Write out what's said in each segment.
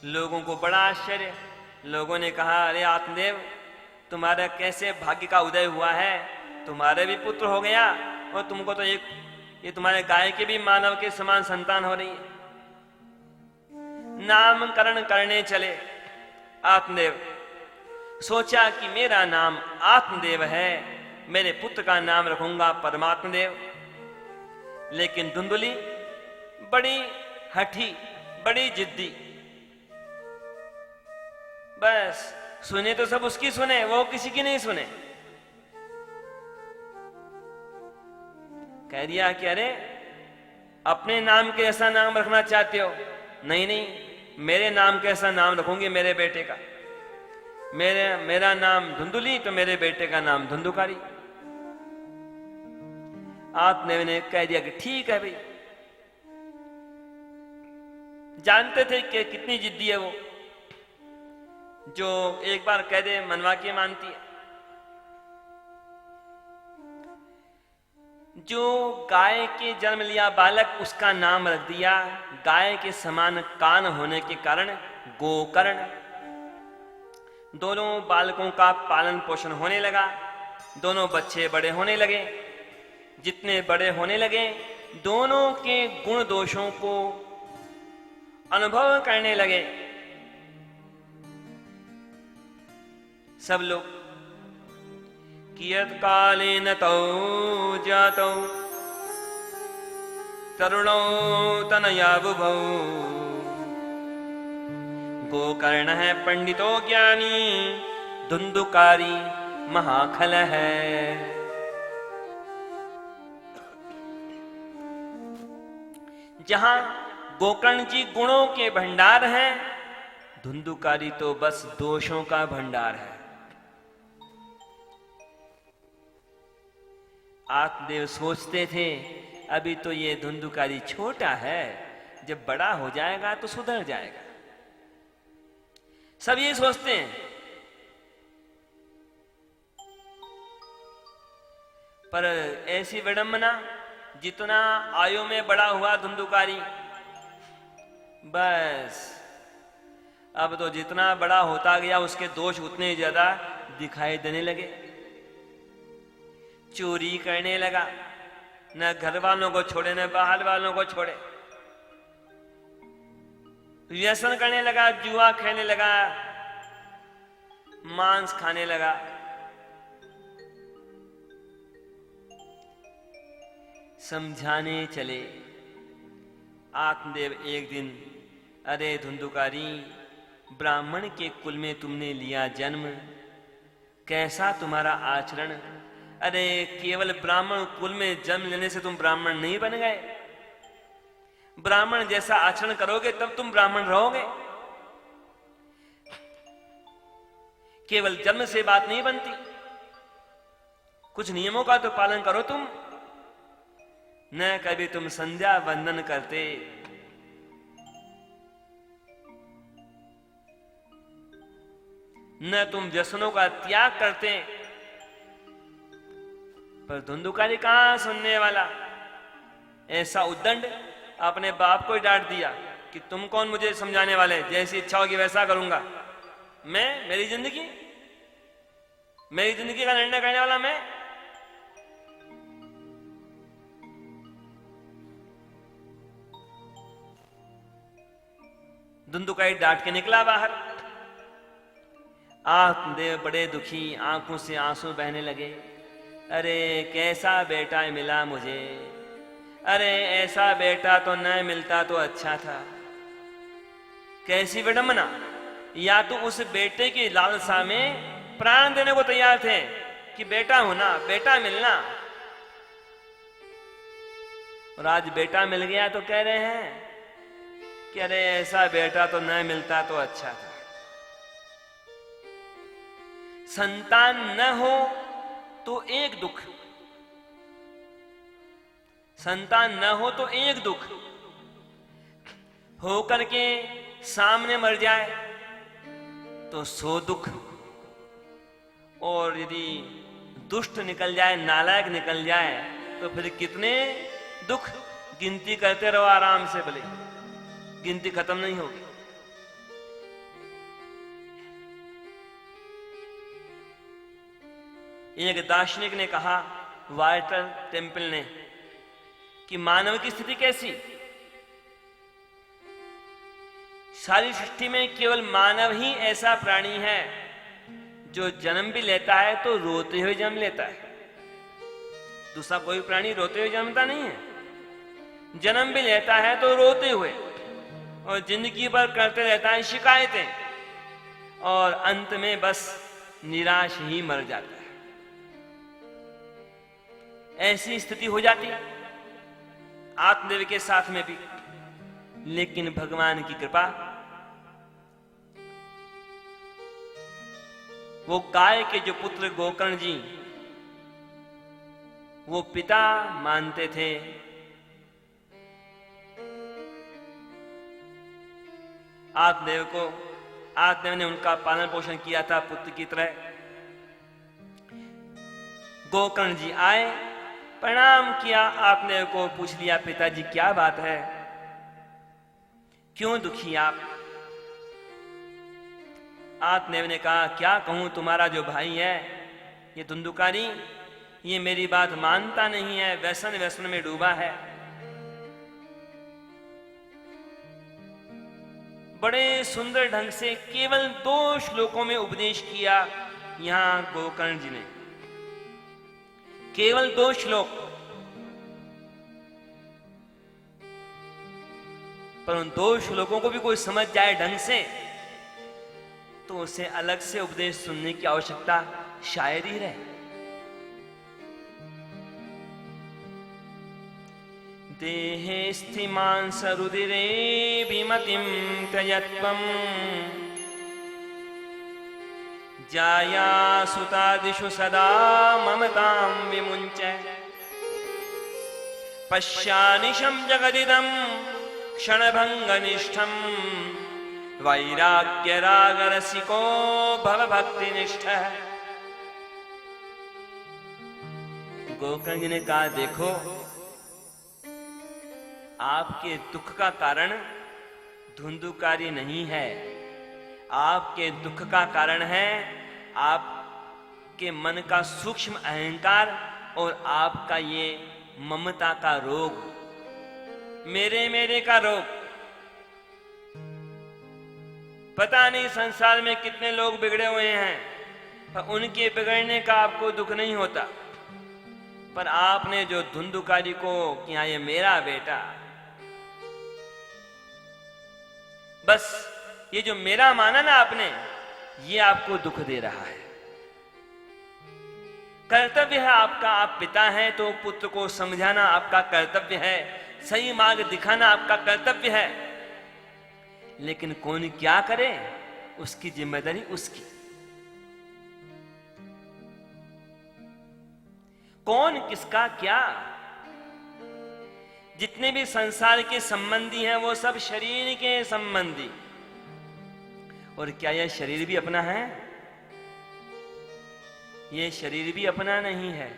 लोगों को बड़ा आश्चर्य। लोगों ने कहा, अरे आत्मदेव, तुम्हारा कैसे भाग्य का उदय हुआ है, तुम्हारे भी पुत्र हो गया और तुमको तो ये तुम्हारे गाय के भी मानव के समान संतान हो रही है। नामकरण करने चले आत्मदेव। सोचा कि मेरा नाम आत्मदेव है, मेरे पुत्र का नाम रखूंगा परमात्मदेव। लेकिन धुंधुली बड़ी हठी, बड़ी जिद्दी। बस सुने तो सब उसकी सुने, वो किसी की नहीं सुने। कह दिया कि अरे अपने नाम के ऐसा नाम रखना चाहते हो? नहीं नहीं, मेरे नाम के ऐसा नाम रखूंगी मेरे बेटे का। मेरा नाम धुंधुली तो मेरे बेटे का नाम धुंधुकारी। आत्मदेव ने कह दिया कि ठीक है भाई। जानते थे कि कितनी जिद्दी है वो, जो एक बार कह दे मनवा के मानती है। जो गाय के जन्म लिया बालक, उसका नाम रख दिया गाय के समान कान होने के कारण गोकर्ण। दोनों बालकों का पालन पोषण होने लगा, दोनों बच्चे बड़े होने लगे। जितने बड़े होने लगे, दोनों के गुण दोषों को अनुभव करने लगे सब लोग। कियत् कालेन तौ जातौ तरुणौ तनया बुभौ गोकर्ण है पंडितो ज्ञानी धुंधुकारी महाखल है। जहां गोकर्ण जी गुणों के भंडार हैं, धुंधुकारी तो बस दोषों का भंडार है। आत्मदेव सोचते थे अभी तो ये धुंधुकारी छोटा है, जब बड़ा हो जाएगा तो सुधर जाएगा। सब ये सोचते हैं। पर ऐसी विडंबना, जितना आयु में बड़ा हुआ धुंधुकारी, बस अब तो जितना बड़ा होता गया उसके दोष उतने ज्यादा दिखाई देने लगे। चोरी करने लगा, न घर वालों को छोड़े न बाहर वालों को छोड़े। व्यसन करने लगा, जुआ खेलने लगा, मांस खाने लगा। समझाने चले आत्मदेव एक दिन, अरे धुंधुकारी, ब्राह्मण के कुल में तुमने लिया जन्म, कैसा तुम्हारा आचरण। अरे केवल ब्राह्मण कुल में जन्म लेने से तुम ब्राह्मण नहीं बन गए। ब्राह्मण जैसा आचरण करोगे तब तुम ब्राह्मण रहोगे। केवल जन्म से बात नहीं बनती, कुछ नियमों का तो पालन करो तुम। न कभी तुम संध्या वंदन करते, न तुम व्यसनों का त्याग करते। पर धुंधुकारी कहां सुनने वाला। ऐसा उद्दंड अपने बाप को ही डांट दिया कि तुम कौन मुझे समझाने वाले, जैसी इच्छा होगी वैसा करूंगा मैं। मेरी जिंदगी का निर्णय करने वाला मैं। धुंधुकारी डांट के निकला बाहर। आत्मदेव बड़े दुखी, आंखों से आंसू बहने लगे। अरे कैसा बेटा मिला मुझे, अरे ऐसा बेटा तो न मिलता तो अच्छा था। कैसी विडंबना। या तो उस बेटे की लालसा में प्राण देने को तैयार थे कि बेटा होना, बेटा मिलना, और आज बेटा मिल गया तो कह रहे हैं कि अरे ऐसा बेटा तो न मिलता तो अच्छा था। संतान न हो तो एक दुख, संतान न हो तो एक दुख, हो करके सामने मर जाए तो 100 दुख, और यदि दुष्ट निकल जाए, नालायक निकल जाए तो फिर कितने दुख। गिनती करते रहो आराम से, भले गिनती खत्म नहीं होगी। एक दार्शनिक ने कहा, वाल्टर टेम्पल ने, कि मानव की स्थिति कैसी? सारी सृष्टि में केवल मानव ही ऐसा प्राणी है जो जन्म भी लेता है तो रोते हुए जन्म लेता है। दूसरा कोई प्राणी रोते हुए जन्मता नहीं है। जन्म भी लेता है तो रोते हुए, और जिंदगी भर करते रहता है शिकायतें, और अंत में बस निराश ही मर जाता है। ऐसी स्थिति हो जाती आत्मदेव के साथ में भी। लेकिन भगवान की कृपा, वो गाय के जो पुत्र गोकर्ण जी, वो पिता मानते थे। आत्मदेव ने उनका पालन पोषण किया था पुत्र की तरह। गोकर्ण जी आए, प्रणाम किया आत्मदेव को, पूछ लिया, पिताजी क्या बात है, क्यों दुखी आप? आत्मदेव ने कहा, क्या कहूं, तुम्हारा जो भाई है ये धुंधुकारी, ये मेरी बात मानता नहीं है, व्यसन में डूबा है। बड़े सुंदर ढंग से केवल 2 श्लोकों में उपदेश किया यहां गोकर्ण जी ने, केवल 2 श्लोक। पर उन 2 श्लोकों को भी कोई समझ जाए ढंग से तो उसे अलग से उपदेश सुनने की आवश्यकता शायद ही रहे। देहे स्थिमान् सरुदिरे विमतिं त्यजत्वम् जाया सुतादिषु सदा ममतां विमुञ्च पश्यानिशं जगदिदं क्षणभङ्गनिष्ठम् वैराग्य राग रसिको भव भक्ति निष्ठः। गोकर्ण जी ने कहा, देखो, आपके दुख का कारण धुंधुकारी नहीं है, आपके दुख का कारण है आपके मन का सूक्ष्म अहंकार और आपका ये ममता का रोग, मेरे का रोग। पता नहीं संसार में कितने लोग बिगड़े हुए हैं, पर उनके बिगड़ने का आपको दुख नहीं होता। पर आपने जो धुंधुकारी को किया, ये मेरा बेटा, बस ये जो मेरा माना ना आपने, ये आपको दुख दे रहा है। कर्तव्य है आपका, आप पिता हैं तो पुत्र को समझाना आपका कर्तव्य है, सही मार्ग दिखाना आपका कर्तव्य है। लेकिन कौन क्या करे, उसकी जिम्मेदारी उसकी। कौन किसका क्या? जितने भी संसार के संबंधी हैं वो सब शरीर के संबंधी। और क्या यह शरीर भी अपना है? ये शरीर भी अपना नहीं है।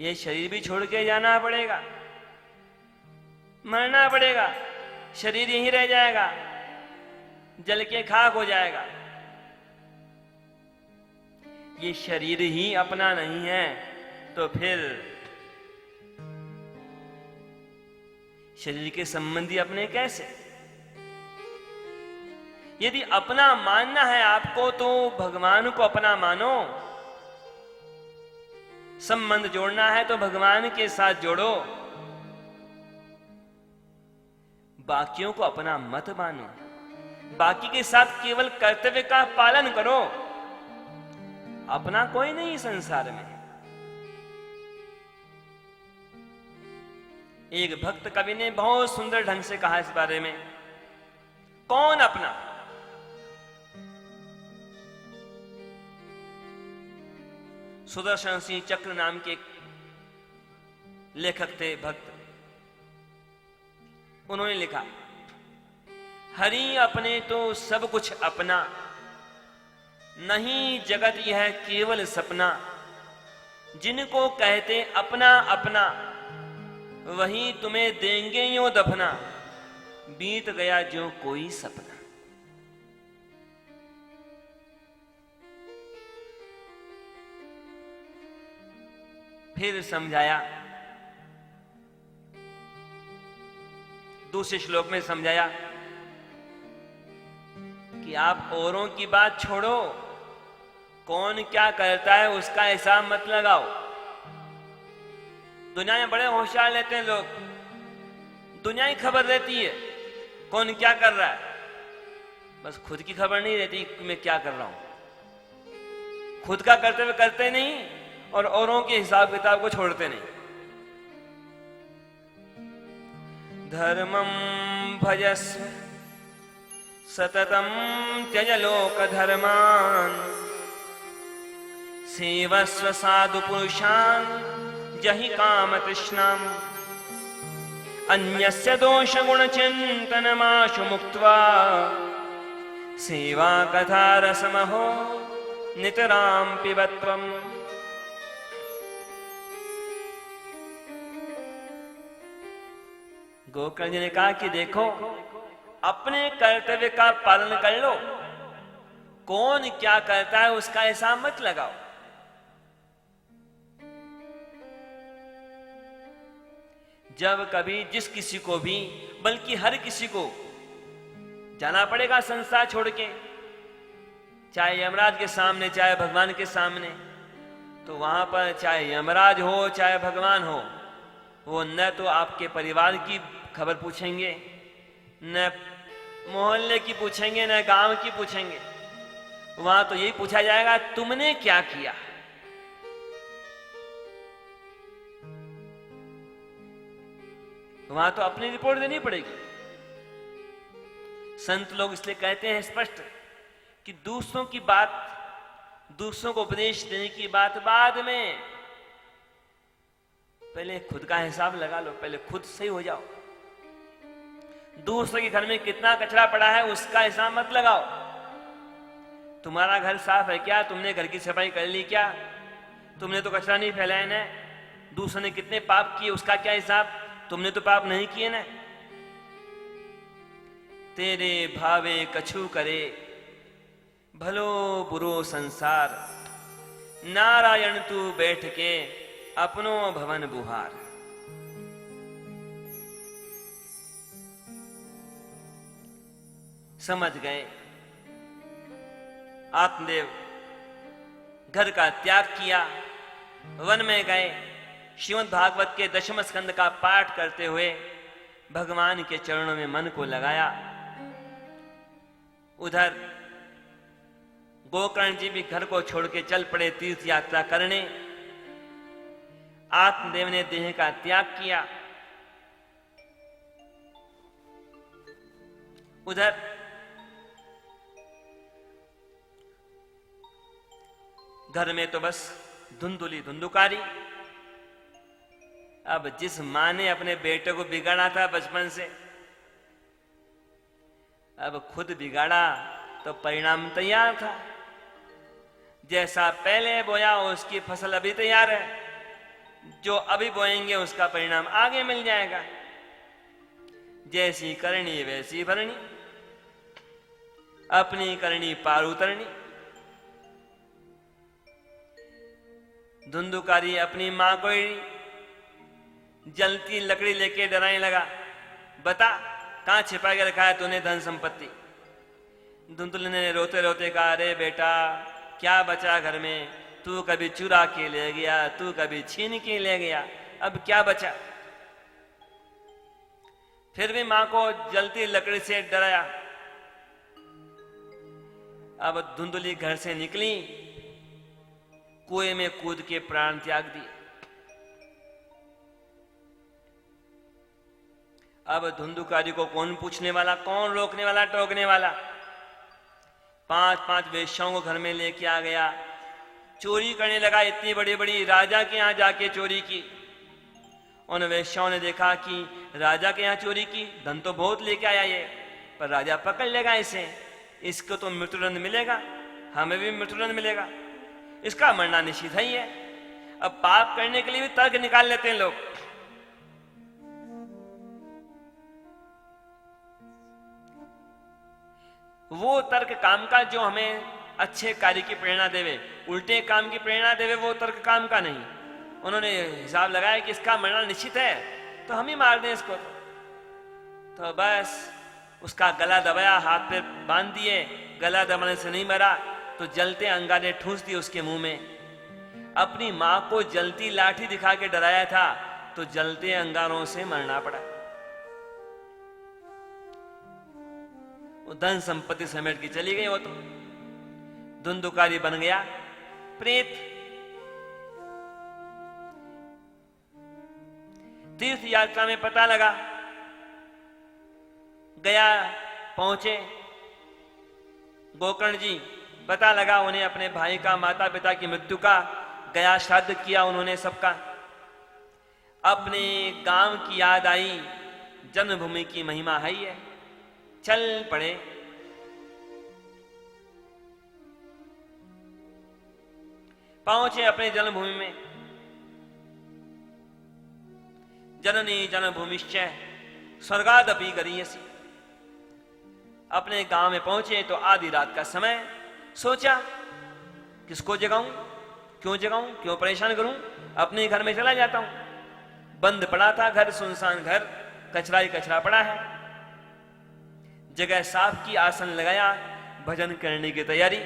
ये शरीर भी छोड़ के जाना पड़ेगा, मरना पड़ेगा, शरीर यहीं रह जाएगा, जल के खाक हो जाएगा। ये शरीर ही अपना नहीं है तो फिर शरीर के संबंधी अपने कैसे? यदि अपना मानना है आपको तो भगवान को अपना मानो। संबंध जोड़ना है तो भगवान के साथ जोड़ो, बाकियों को अपना मत मानो। बाकी के साथ केवल कर्तव्य का पालन करो, अपना कोई नहीं संसार में। एक भक्त कवि ने बहुत सुंदर ढंग से कहा इस बारे में, कौन अपना? सुदर्शन सिंह चक्र नाम के लेखक थे, भक्त। उन्होंने लिखा, हरि अपने तो सब कुछ अपना, नहीं जगत यह केवल सपना। जिनको कहते अपना अपना, वही तुम्हें देंगे यूं दफना। बीत गया जो कोई सपना। फिर समझाया, दूसरे श्लोक में समझाया कि आप औरों की बात छोड़ो, कौन क्या करता है उसका हिसाब मत लगाओ। दुनिया में बड़े होशियार लेते हैं लोग, दुनिया ही खबर रहती है कौन क्या कर रहा है, बस खुद की खबर नहीं रहती कि मैं क्या कर रहा हूं। खुद का करते हुए करते नहीं और औरों के हिसाब किताब को छोड़ते नहीं। धर्मं भजस्व सततं त्यज लोक धर्मान् सेवस्व साधु पुरुषान् जहि काम तृष्णाम् अन्यस्य दोष गुण चिंतनमाशु मुक्त्वा सेवा कथा रसमहो नितराम पिबत्वम्। गोकर्ण जी ने कहा कि देखो, अपने कर्तव्य का पालन कर लो, कौन क्या करता है उसका हिसाब मत लगाओ। जब कभी जिस किसी को भी, बल्कि हर किसी को जाना पड़ेगा संसार छोड़ के, चाहे यमराज के सामने चाहे भगवान के सामने, तो वहां पर चाहे यमराज हो चाहे भगवान हो, वो न तो आपके परिवार की खबर पूछेंगे, न मोहल्ले की पूछेंगे, न गांव की पूछेंगे। वहां तो यही पूछा जाएगा तुमने क्या किया। वहां तो अपनी रिपोर्ट देनी पड़ेगी। संत लोग इसलिए कहते हैं स्पष्ट कि दूसरों की बात, दूसरों को उपदेश देने की बात बाद में, पहले खुद का हिसाब लगा लो, पहले खुद सही हो जाओ। दूसरे के घर में कितना कचरा पड़ा है उसका हिसाब मत लगाओ। तुम्हारा घर साफ है क्या? तुमने घर की सफाई कर ली क्या? तुमने तो कचरा नहीं फैलाया ना। दूसरे ने कितने पाप किए उसका क्या हिसाब? तुमने तो पाप नहीं किए ना। तेरे भावे कछु करे भलो बुरो संसार, नारायण तू बैठ के अपनो भवन बुहार। समझ गए। आत्मदेव घर का त्याग किया, वन में गए, श्रीमद् भागवत के दशम स्कंद का पाठ करते हुए भगवान के चरणों में मन को लगाया। उधर गोकर्ण जी भी घर को छोड़ के चल पड़े तीर्थ यात्रा करने। आत्मदेव ने देह का त्याग किया। उधर घर में तो बस धुंधुली धुंधुकारी। अब जिस मां ने अपने बेटे को बिगाड़ा था बचपन से, अब खुद बिगाड़ा तो परिणाम तैयार था। जैसा पहले बोया उसकी फसल अभी तैयार है, जो अभी बोएंगे उसका परिणाम आगे मिल जाएगा। जैसी करनी वैसी भरनी, अपनी करनी पार उतरनी। धुंधुकारी अपनी मां को ही जलती लकड़ी लेके डराने लगा, बता कहां छिपा के रखा है तूने धन संपत्ति। धुंधुल ने रोते रोते कहा, अरे बेटा क्या बचा घर में? तू कभी चुरा के ले गया, तू कभी छीन के ले गया, अब क्या बचा? फिर भी मां को जलती लकड़ी से डराया। अब धुंधुली घर से निकली, कुएं में कूद के प्राण त्याग दिए। अब धुंधुकारी को कौन पूछने वाला, कौन रोकने वाला, टोकने वाला? 5-5 वेश्याओं को घर में लेके आ गया, चोरी करने लगा। इतनी बड़ी बड़ी राजा के यहां जाके चोरी की। उन वेश्याओं ने देखा कि राजा के यहां चोरी की, धन तो बहुत लेके आया ये, पर राजा पकड़ लेगा इसे, इसको तो मृत्युदंड मिलेगा, हमें भी मृत्युदंड मिलेगा, इसका मरना निश्चित ही है। अब पाप करने के लिए भी तर्क निकाल लेते हैं लोग। वो तर्क काम का जो हमें अच्छे कार्य की प्रेरणा देवे, उल्टे काम की प्रेरणा देवे, वो तर्क काम का नहीं। उन्होंने हिसाब लगाया कि इसका मरना निश्चित है, तो हम ही मार दें इसको। तो बस उसका गला दबाया, हाथ पे बांध दिए। गला दबाने से नहीं मरा तो जलते अंगारे ठूंस दिए उसके मुंह में। अपनी मां को जलती लाठी दिखा के डराया था तो जलते अंगारों से मरना पड़ा। वो धन संपत्ति समेट के चली गई। वो तो धुंधुकारी बन गया प्रेत। तीर्थ यात्रा में पता लगा, गया पहुंचे गोकर्ण जी, पता लगा उन्हें अपने भाई का, माता पिता की मृत्यु का। गया श्राद्ध किया उन्होंने सबका। अपने गांव की याद आई, जन्मभूमि की महिमा है ही है। चल पड़े। पहुंचे अपने जन्मभूमि में। जननी जन्मभूमिश्च स्वर्गादपि गरीयसी। अपने गांव में पहुंचे तो आधी रात का समय। सोचा किसको जगाऊं, क्यों जगाऊं, क्यों परेशान करूं, अपने घर में चला जाता हूं। बंद पड़ा था घर, सुनसान घर, कचरा ही कचरा पड़ा है। जगह साफ की, आसन लगाया, भजन करने की तैयारी।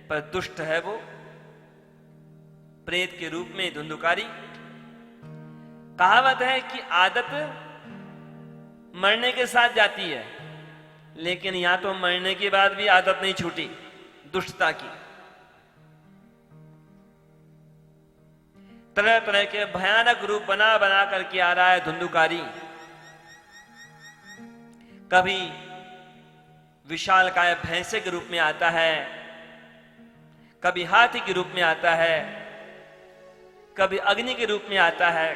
पर दुष्ट है वो, प्रेत के रूप में धुंधुकारी। कहावत है कि आदत मरने के साथ जाती है, लेकिन यहां तो मरने के बाद भी आदत नहीं छूटी दुष्टता की। तरह तरह के भयानक रूप बना बना करके आ रहा है धुंधुकारी। कभी विशालकाय भैंसे के रूप में आता है, कभी हाथी के रूप में आता है, कभी अग्नि के रूप में आता है।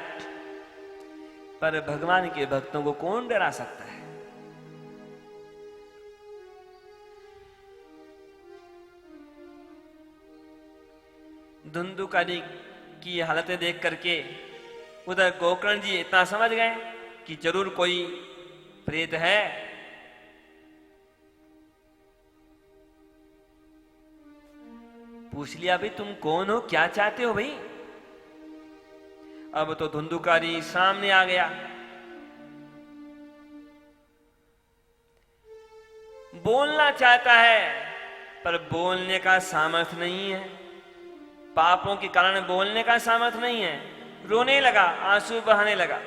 पर भगवान के भक्तों को कौन डरा सकता है? धुंधुकारी की हालतें देख करके उधर गोकर्ण जी इतना समझ गए कि जरूर कोई प्रेत है। पूछ लिया, भाई तुम कौन हो, क्या चाहते हो भाई? अब तो धुंधुकारी सामने आ गया। बोलना चाहता है पर बोलने का सामर्थ्य नहीं है। पापों के कारण बोलने का सामर्थ्य नहीं है। रोने लगा, आंसू बहाने लगा।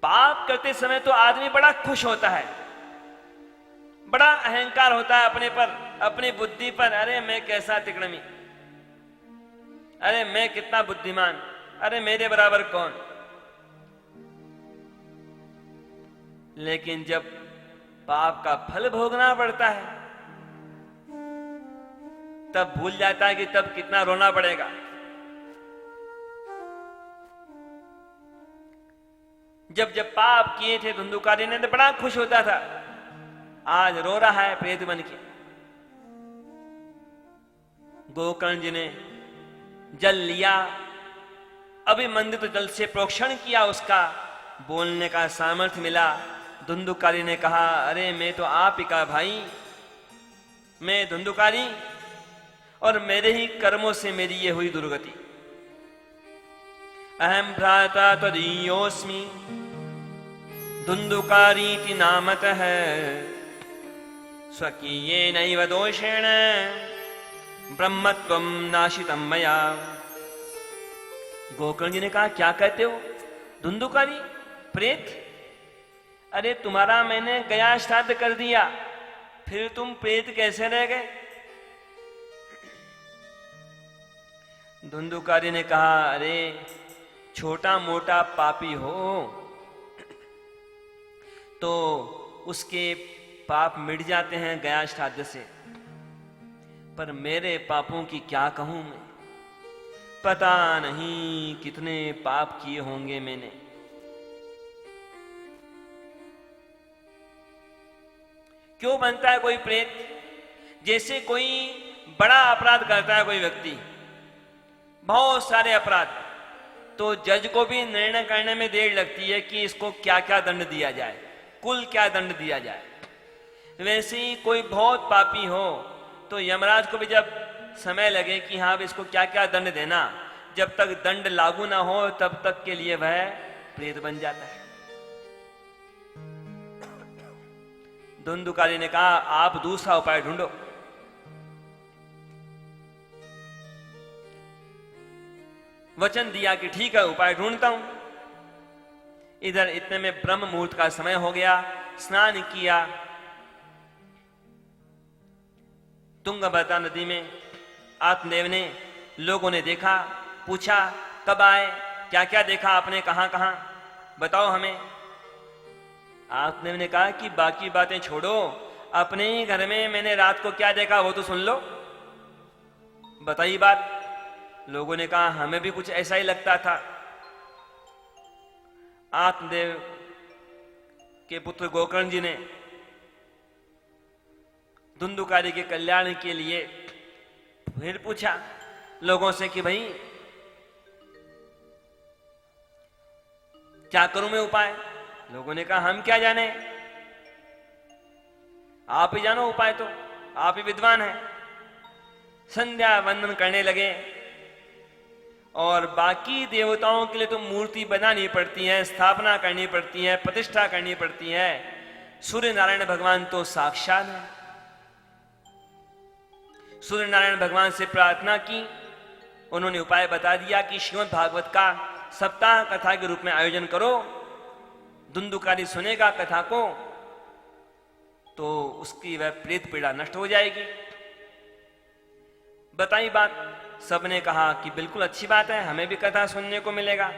पाप करते समय तो आदमी बड़ा खुश होता है, बड़ा अहंकार होता है अपने पर, अपनी बुद्धि पर। अरे मैं कैसा तिकड़मी, अरे मैं कितना बुद्धिमान, अरे मेरे बराबर कौन। लेकिन जब पाप का फल भोगना पड़ता है तब भूल जाता है कि तब कितना रोना पड़ेगा। जब जब पाप किए थे धुंधुकारी ने तो बड़ा खुश होता था, आज रो रहा है प्रेत बन के। गोकर्ण जी ने जल लिया, अभिमंडित जल से प्रोक्षण किया, उसका बोलने का सामर्थ्य मिला। धुंधुकारी ने कहा, अरे मैं तो आप ही का भाई, मैं धुंधुकारी, और मेरे ही कर्मों से मेरी ये हुई दुर्गति। अहम भ्राता तदीयोस्मि धुंधुकारीति नामतः स्वकीयेनैव दोषेण ब्रह्मत्वं नाशितं मया। गोकर्ण जी ने कहा, क्या कहते हो धुंधुकारी, प्रेत? अरे तुम्हारा मैंने गया श्राद्ध कर दिया, फिर तुम प्रेत कैसे रह गए? धुंधुकारी ने कहा, अरे छोटा मोटा पापी हो तो उसके पाप मिट जाते हैं गया श्राद्ध से, पर मेरे पापों की क्या कहूं मैं। पता नहीं कितने पाप किए होंगे मैंने। क्यों बनता है कोई प्रेत? जैसे कोई बड़ा अपराध करता है कोई व्यक्ति, बहुत सारे अपराध, तो जज को भी निर्णय करने में देर लगती है कि इसको क्या क्या दंड दिया जाए, कुल क्या दंड दिया जाए। वैसे ही कोई बहुत पापी हो तो यमराज को भी जब समय लगे कि हाँ अब इसको क्या क्या दंड देना, जब तक दंड लागू ना हो तब तक के लिए वह प्रेत बन जाता है। धुंधुकारी ने कहा आप दूसरा उपाय ढूंढो। वचन दिया कि ठीक है उपाय ढूंढता हूं। इधर इतने में ब्रह्म मुहूर्त का समय हो गया। स्नान किया, तुंगभद्रा नदी में आत्मदेव ने, लोगों ने देखा, पूछा कब आए, क्या क्या देखा आपने, कहां कहां, बताओ हमें। आत्मदेव ने कहा कि बाकी बातें छोड़ो, अपने ही घर में मैंने रात को क्या देखा वो तो सुन लो, बताइए बात। लोगों ने कहा हमें भी कुछ ऐसा ही लगता था। आत्मदेव के पुत्र गोकर्ण जी ने धुंधुकारी के कल्याण के लिए फिर पूछा लोगों से कि भाई क्या करूं मैं उपाय। लोगों ने कहा हम क्या जाने, आप ही जानो उपाय, तो आप ही विद्वान हैं। संध्या वंदन करने लगे और बाकी देवताओं के लिए तो मूर्ति बनानी पड़ती है, स्थापना करनी पड़ती है, प्रतिष्ठा करनी पड़ती है। सूर्य नारायण भगवान तो साक्षात है। सूर्य नारायण भगवान से प्रार्थना की, उन्होंने उपाय बता दिया कि श्रीमद् भागवत का सप्ताह कथा के रूप में आयोजन करो, धुंधुकारी सुनेगा कथा को तो उसकी वह प्रेत पीड़ा नष्ट हो जाएगी। बताई बात, सबने कहा कि बिल्कुल अच्छी बात है, हमें भी कथा सुनने को मिलेगा।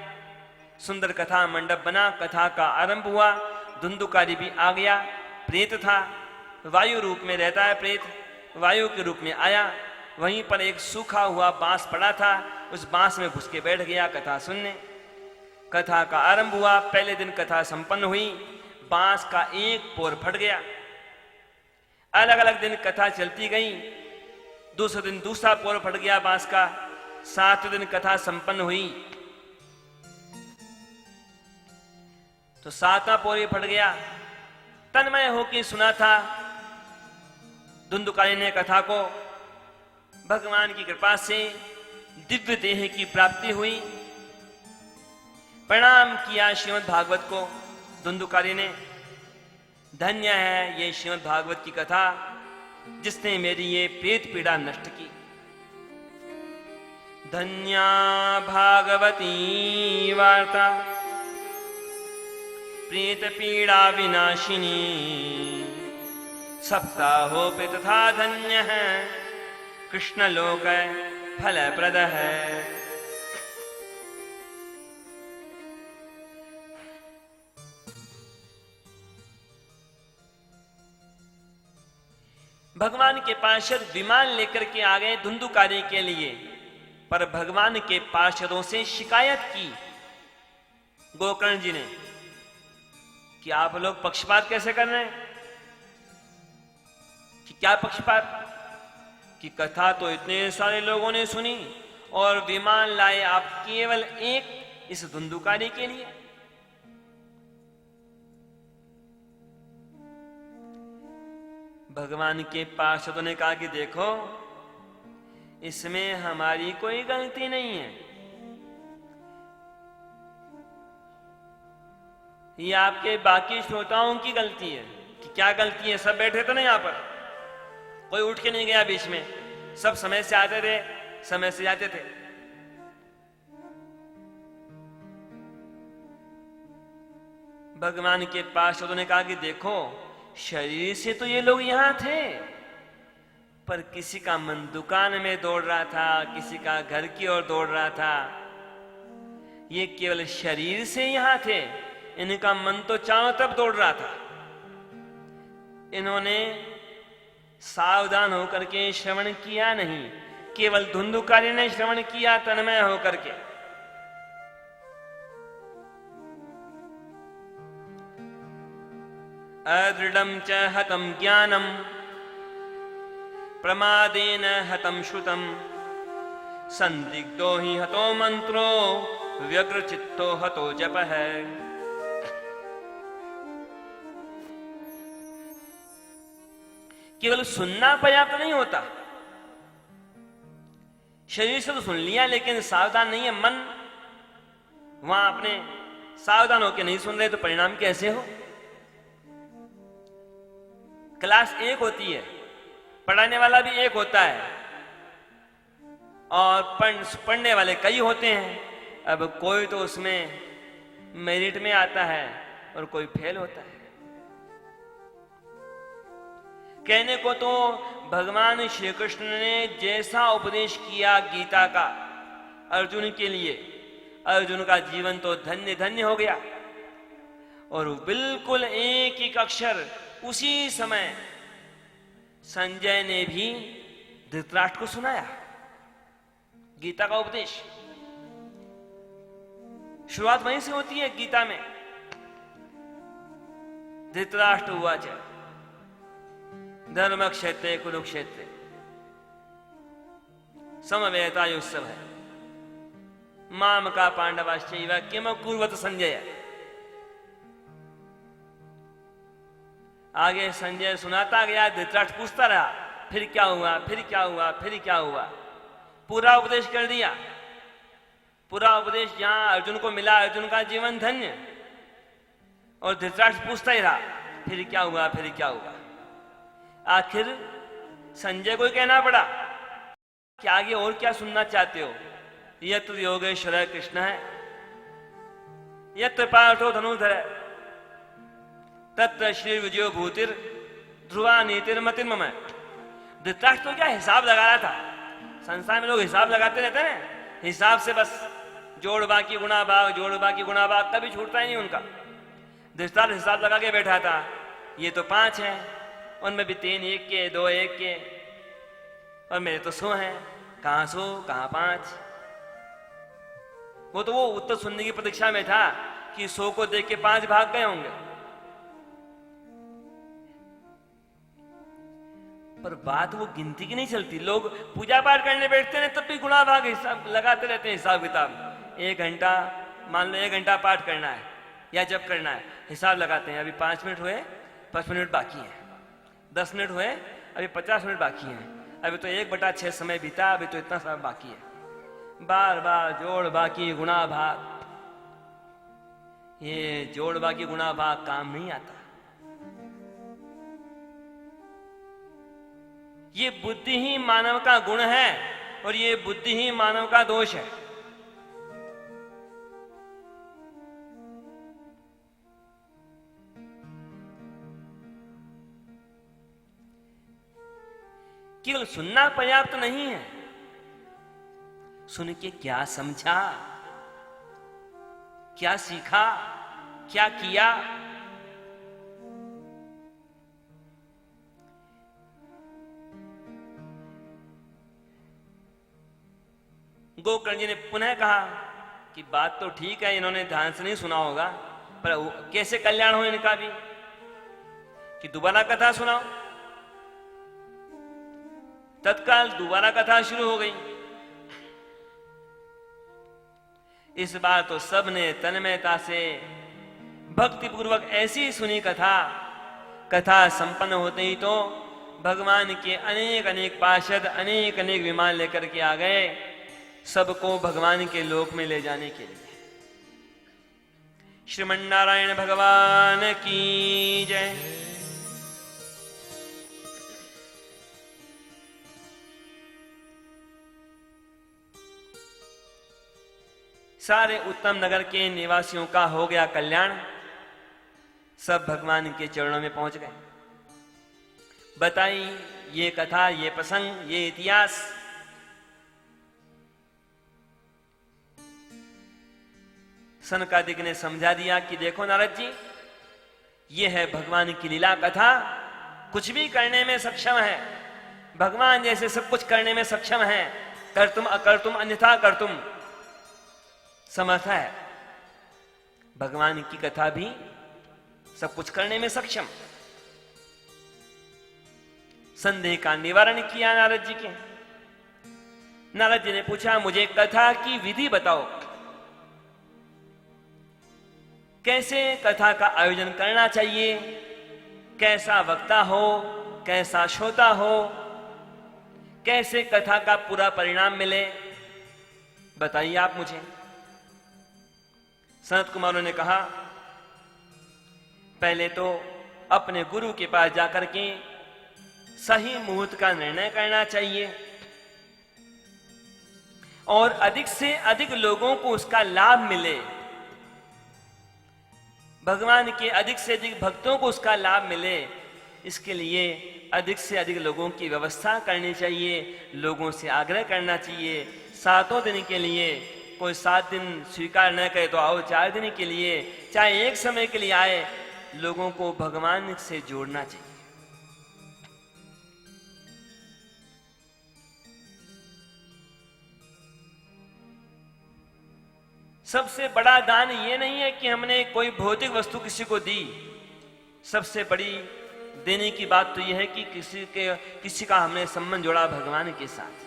सुंदर कथा मंडप बना, कथा का आरंभ हुआ। धुंधुकारी भी आ गया, प्रेत था, वायु रूप में रहता है प्रेत, वायु के रूप में आया। वहीं पर एक सूखा हुआ बांस पड़ा था, उस बांस में घुस के बैठ गया कथा सुनने। कथा का आरंभ हुआ, पहले दिन कथा संपन्न हुई, बांस का एक पोर फट गया। अलग अलग दिन कथा चलती गई, दूसरे दिन दूसरा पोर फट गया बांस का, सातवें दिन कथा संपन्न हुई तो सातवां पोर फट गया। तन्मय होकर सुना था धुंधुकारी ने कथा को। भगवान की कृपा से दिव्य देह की प्राप्ति हुई। प्रणाम किया श्रीमद् भागवत को धुंधुकारी ने। धन्य है ये श्रीमद् भागवत की कथा जिसने मेरी ये प्रेत पीड़ा नष्ट की। धन्या भागवती वार्ता प्रेत पीड़ा विनाशिनी, सप्ताहोपि तथा धन्य है, कृष्ण लोक फलप्रद है। भगवान के पार्षद विमान लेकर के आ गए धुंधुकारी के लिए, पर भगवान के पार्षदों से शिकायत की गोकर्ण जी ने कि आप लोग पक्षपात कैसे कर रहे हैं। कि क्या पक्षपात, कि कथा तो इतने सारे लोगों ने सुनी और विमान लाए आप केवल एक इस धुंधुकारी के लिए। भगवान के पार्षदों ने कहा कि देखो इसमें हमारी कोई गलती नहीं है, ये आपके बाकी श्रोताओं की गलती है। कि क्या गलती है, सब बैठे थे ना यहाँ पर, कोई उठ के नहीं गया बीच में, सब समय से आते थे, समय से जाते थे। भगवान के पार्षदों ने कहा कि देखो शरीर से तो ये लोग यहां थे, पर किसी का मन दुकान में दौड़ रहा था, किसी का घर की ओर दौड़ रहा था। ये केवल शरीर से यहां थे, इनका मन तो चारों तरफ दौड़ रहा था। इन्होंने सावधान होकर के श्रवण किया नहीं, केवल धुंधुकारी ने श्रवण किया तन्मय होकर के। अदृढ़ं च हतं ज्ञानं प्रमादेन हतं श्रुतं, संदिग्धो हि हतो मंत्रो व्यग्रचित्तो हतो जपः। केवल सुनना पर्याप्त नहीं होता, शरीर से तो सुन लिया लेकिन सावधान नहीं है मन, वहां अपने सावधान होकर नहीं सुन रहे तो परिणाम कैसे हो? क्लास एक होती है, पढ़ाने वाला भी एक होता है और पढ़ने वाले कई होते हैं। अब कोई तो उसमें मेरिट में आता है और कोई फेल होता है। कहने को तो भगवान श्री कृष्ण ने जैसा उपदेश किया गीता का अर्जुन के लिए, अर्जुन का जीवन तो धन्य धन्य हो गया। और बिल्कुल एक एक अक्षर उसी समय संजय ने भी धृतराष्ट्र को सुनाया गीता का उपदेश। शुरुआत वहीं से होती है गीता में। धृतराष्ट्र उवाच धर्म क्षेत्रे कुरुक्षेत्रे समवेतायुत्सव है माम का पांडवाश्चैव किम कुर्वत संजय। आगे संजय सुनाता गया, धृतराष्ट्र पूछता रहा फिर क्या हुआ, फिर क्या हुआ, फिर क्या हुआ। पूरा उपदेश कर दिया। पूरा उपदेश जहां अर्जुन को मिला, अर्जुन का जीवन धन्य। और धृतराष्ट्र पूछता ही रहा फिर क्या हुआ, फिर क्या हुआ। आखिर संजय को कहना पड़ा कि आगे और क्या सुनना चाहते हो। यत्र योगेश्वर कृष्ण है, यत्र पार्थो धनुर्धर, तत्र श्री विजयो भूतिर ध्रुवा नीतिर मतिर्मम। धृतराष्ट्र तो क्या हिसाब लगा रहा था। संसार में लोग हिसाब लगाते रहते हैं, हिसाब से बस जोड़ बाकी गुणा भाग, जोड़ बाकी गुणा भाग, कभी छूटता ही नहीं उनका। धृतराष्ट्र हिसाब लगा के बैठा था, ये तो 5 हैं, उनमें भी 3 1 के, 2 1 के, और मेरे तो 100 हैं, कहां 100 कहां 5। वो तो वो उत्तर सुनने की प्रतीक्षा में था कि 100 को देख के 5 भाग गए होंगे। पर बात वो गिनती की नहीं चलती। लोग पूजा पाठ करने बैठते हैं तब भी गुणा भाग हिसाब लगाते रहते हैं, हिसाब किताब। 1 घंटा मान लो 1 घंटा पाठ करना है या जब करना है, हिसाब लगाते हैं। अभी 5 मिनट हुए, 5 मिनट बाकी है। 10 मिनट हुए, अभी 50 मिनट बाकी हैं। अभी तो 1/6 समय बीता, अभी तो इतना समय बाकी है। बार बार जोड़ बाकी गुणा भाग, ये जोड़ बाकी गुणा भाग काम नहीं आता। ये बुद्धि ही मानव का गुण है और ये बुद्धि ही मानव का दोष है। केवल सुनना पर्याप्त नहीं है, सुन के क्या समझा, क्या सीखा, क्या किया। गोकर्ण जी ने पुनः कहा कि बात तो ठीक है, इन्होंने ध्यान से नहीं सुना होगा, पर कैसे कल्याण हो इनका भी, कि दोबारा कथा सुनाओ। तत्काल दोबारा कथा शुरू हो गई। इस बार तो सबने तन्मयता से भक्ति पूर्वक ऐसी सुनी कथा। कथा संपन्न होते ही तो भगवान के अनेक अनेक पार्षद अनेक अनेक विमान लेकर के आ गए, सबको भगवान के लोक में ले जाने के लिए। श्रीमन्नारायण भगवान की जय। सारे उत्तम नगर के निवासियों का हो गया कल्याण, सब भगवान के चरणों में पहुंच गए। बताई ये कथा, ये प्रसंग, ये इतिहास। सनकादिक ने समझा दिया कि देखो नारद जी, ये है भगवान की लीला कथा। कुछ भी करने में सक्षम है, भगवान जैसे सब कुछ करने में सक्षम है। कर्तुम अकर्तुम अन्यथा कर्तुम समर्थ है। भगवान की कथा भी सब कुछ करने में सक्षम। संदेह का निवारण किया नारद जी के। नारद जी ने पूछा, मुझे कथा की विधि बताओ, कैसे कथा का आयोजन करना चाहिए, कैसा वक्ता हो, कैसा श्रोता हो, कैसे कथा का पूरा परिणाम मिले। बताइए आप मुझे। सनत कुमारों ने कहा, पहले तो अपने गुरु के पास जाकर के सही मुहूर्त का निर्णय करना चाहिए और अधिक से अधिक लोगों को उसका लाभ मिले, भगवान के अधिक से अधिक भक्तों को उसका लाभ मिले। इसके लिए अधिक से अधिक लोगों की व्यवस्था करनी चाहिए, लोगों से आग्रह करना चाहिए। 7 दिन के लिए, कोई 7 दिन स्वीकार न करे तो आओ 4 दिन के लिए, चाहे एक समय के लिए आए, लोगों को भगवान से जोड़ना चाहिए। सबसे बड़ा दान ये नहीं है कि हमने कोई भौतिक वस्तु किसी को दी। सबसे बड़ी देने की बात तो यह है कि किसी का हमने संबंध जोड़ा भगवान के साथ।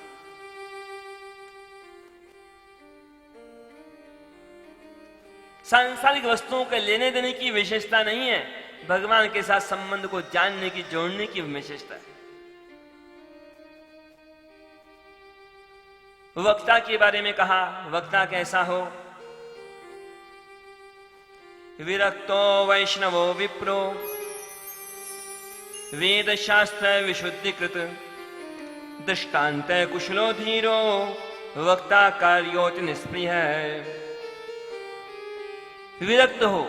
सांसारिक वस्तुओं के लेने देने की विशेषता नहीं है, भगवान के साथ संबंध को जानने की, जोड़ने की विशेषता है। वक्ता के बारे में कहा, वक्ता कैसा हो? विरक्तो वैष्णवो विप्रो वेद शास्त्र विशुद्धिकृत दृष्टांत कुशलो धीरो वक्ता कार्योति निष्प्रिय। विरक्त हो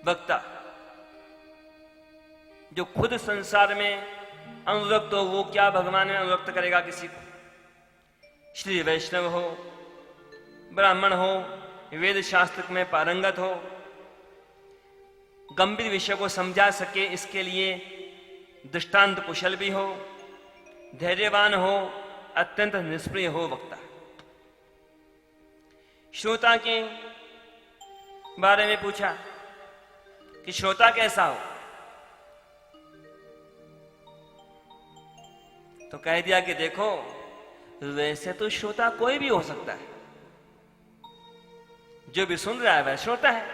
वक्ता, जो खुद संसार में अनुरक्त हो, वो क्या भगवान में अनुरक्त करेगा किसी को? श्री वैष्णव हो, ब्राह्मण हो, वेद शास्त्र में पारंगत हो, गंभीर विषय को समझा सके, इसके लिए दृष्टांत कुशल भी हो, धैर्यवान हो, अत्यंत निष्प्रिय हो वक्ता। श्रोता के बारे में पूछा कि श्रोता कैसा हो, तो कह दिया कि देखो, वैसे तो श्रोता कोई भी हो सकता है, जो भी सुन रहा है वह श्रोता है,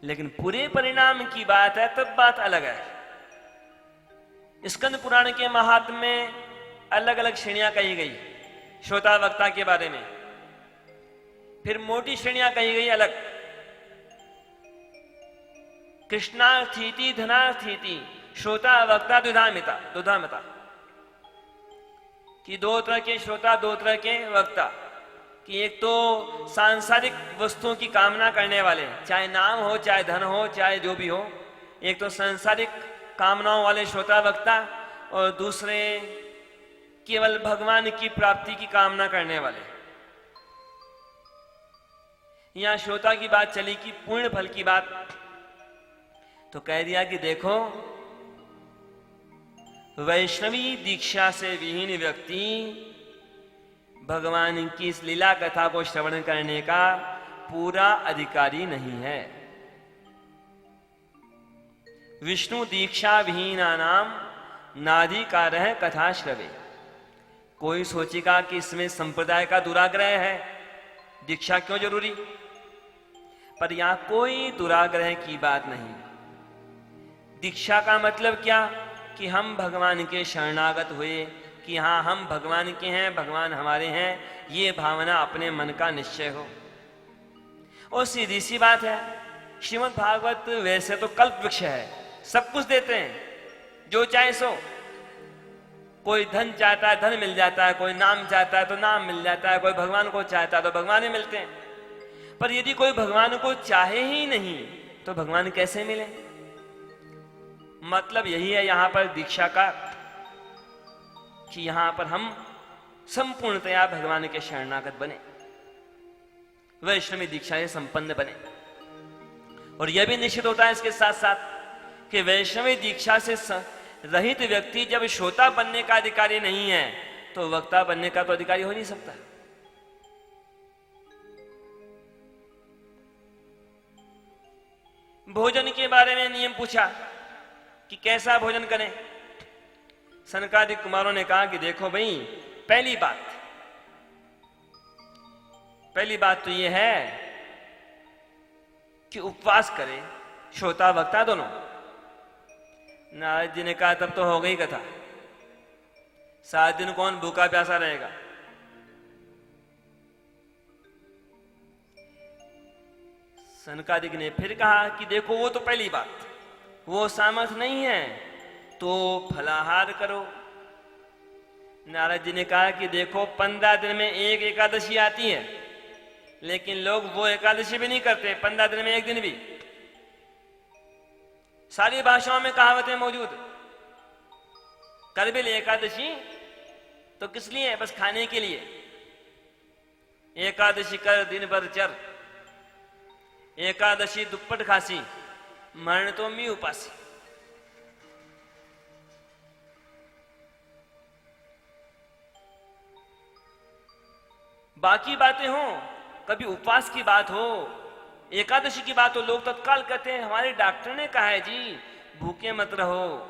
लेकिन पूरे परिणाम की बात है तब बात अलग है। स्कंद पुराण के महात्म्य में अलग अलग श्रेणियां कही गई श्रोता वक्ता के बारे में, फिर मोटी श्रेणियां कही गई अलग। कृष्णार्थीति धनार्थीति श्रोता वक्ता दुधामिता कि 2 तरह के श्रोता, 2 तरह के वक्ता। कि एक तो सांसारिक वस्तुओं की कामना करने वाले, चाहे नाम हो, चाहे धन हो, चाहे जो भी हो, एक तो सांसारिक कामनाओं वाले श्रोता वक्ता, और दूसरे केवल भगवान की प्राप्ति की कामना करने वाले। यहां श्रोता की बात चली कि पूर्ण फल की बात, तो कह दिया कि देखो, वैष्णवी दीक्षा से विहीन व्यक्ति भगवान की इस लीला कथा को श्रवण करने का पूरा अधिकारी नहीं है। विष्णु दीक्षा विहीना नाम नाधिकारः कथा श्रवे। कोई सोचेगा कि इसमें संप्रदाय का दुराग्रह है, दीक्षा क्यों जरूरी? पर यहां कोई दुराग्रह की बात नहीं। दीक्षा का मतलब क्या? कि हम भगवान के शरणागत हुए, कि हाँ हम भगवान के हैं, भगवान हमारे हैं, ये भावना अपने मन का निश्चय हो। और सीधी सी बात है, श्रीमद् भागवत वैसे तो कल्प वृक्ष है, सब कुछ देते हैं, जो चाहे सो। कोई धन चाहता है धन मिल जाता है, कोई नाम चाहता है तो नाम मिल जाता है, कोई भगवान को चाहता है तो भगवान ही मिलते हैं। पर यदि कोई भगवान को चाहे ही नहीं तो भगवान कैसे मिले? मतलब यही है यहां पर दीक्षा का, कि यहां पर हम संपूर्णतया भगवान के शरणागत बने, वैष्णवी दीक्षा से संपन्न बने। और यह भी निश्चित होता है इसके साथ साथ कि वैष्णवी दीक्षा से रहित व्यक्ति जब श्रोता बनने का अधिकारी नहीं है तो वक्ता बनने का तो अधिकारी हो नहीं सकता। भोजन के बारे में नियम पूछा कि कैसा भोजन करें। सनकादिक कुमारों ने कहा कि देखो भाई, पहली बात तो यह है कि उपवास करें श्रोता वक्ता दोनों। नारद जी ने कहा तब तो हो गई कथा, 7 दिन कौन भूखा प्यासा रहेगा? सनकादिक ने फिर कहा कि देखो वो तो पहली बात, वो सामर्थ नहीं है तो फलाहार करो। नारद जी ने कहा कि देखो 15 दिन में एक एकादशी आती है, लेकिन लोग वो एकादशी भी नहीं करते 15 दिन में एक दिन भी। सारी भाषाओं में कहावतें मौजूद, कर भी ले एकादशी तो किस लिए? बस खाने के लिए। एकादशी कर दिन भर चर, एकादशी दुप्पट खासी, मरण तो मी उपासी। बाकी बातें हो, कभी उपवास की बात हो, एकादशी की बात हो, लोग तत्काल कहते हैं हमारे डॉक्टर ने कहा है जी भूखे मत रहो,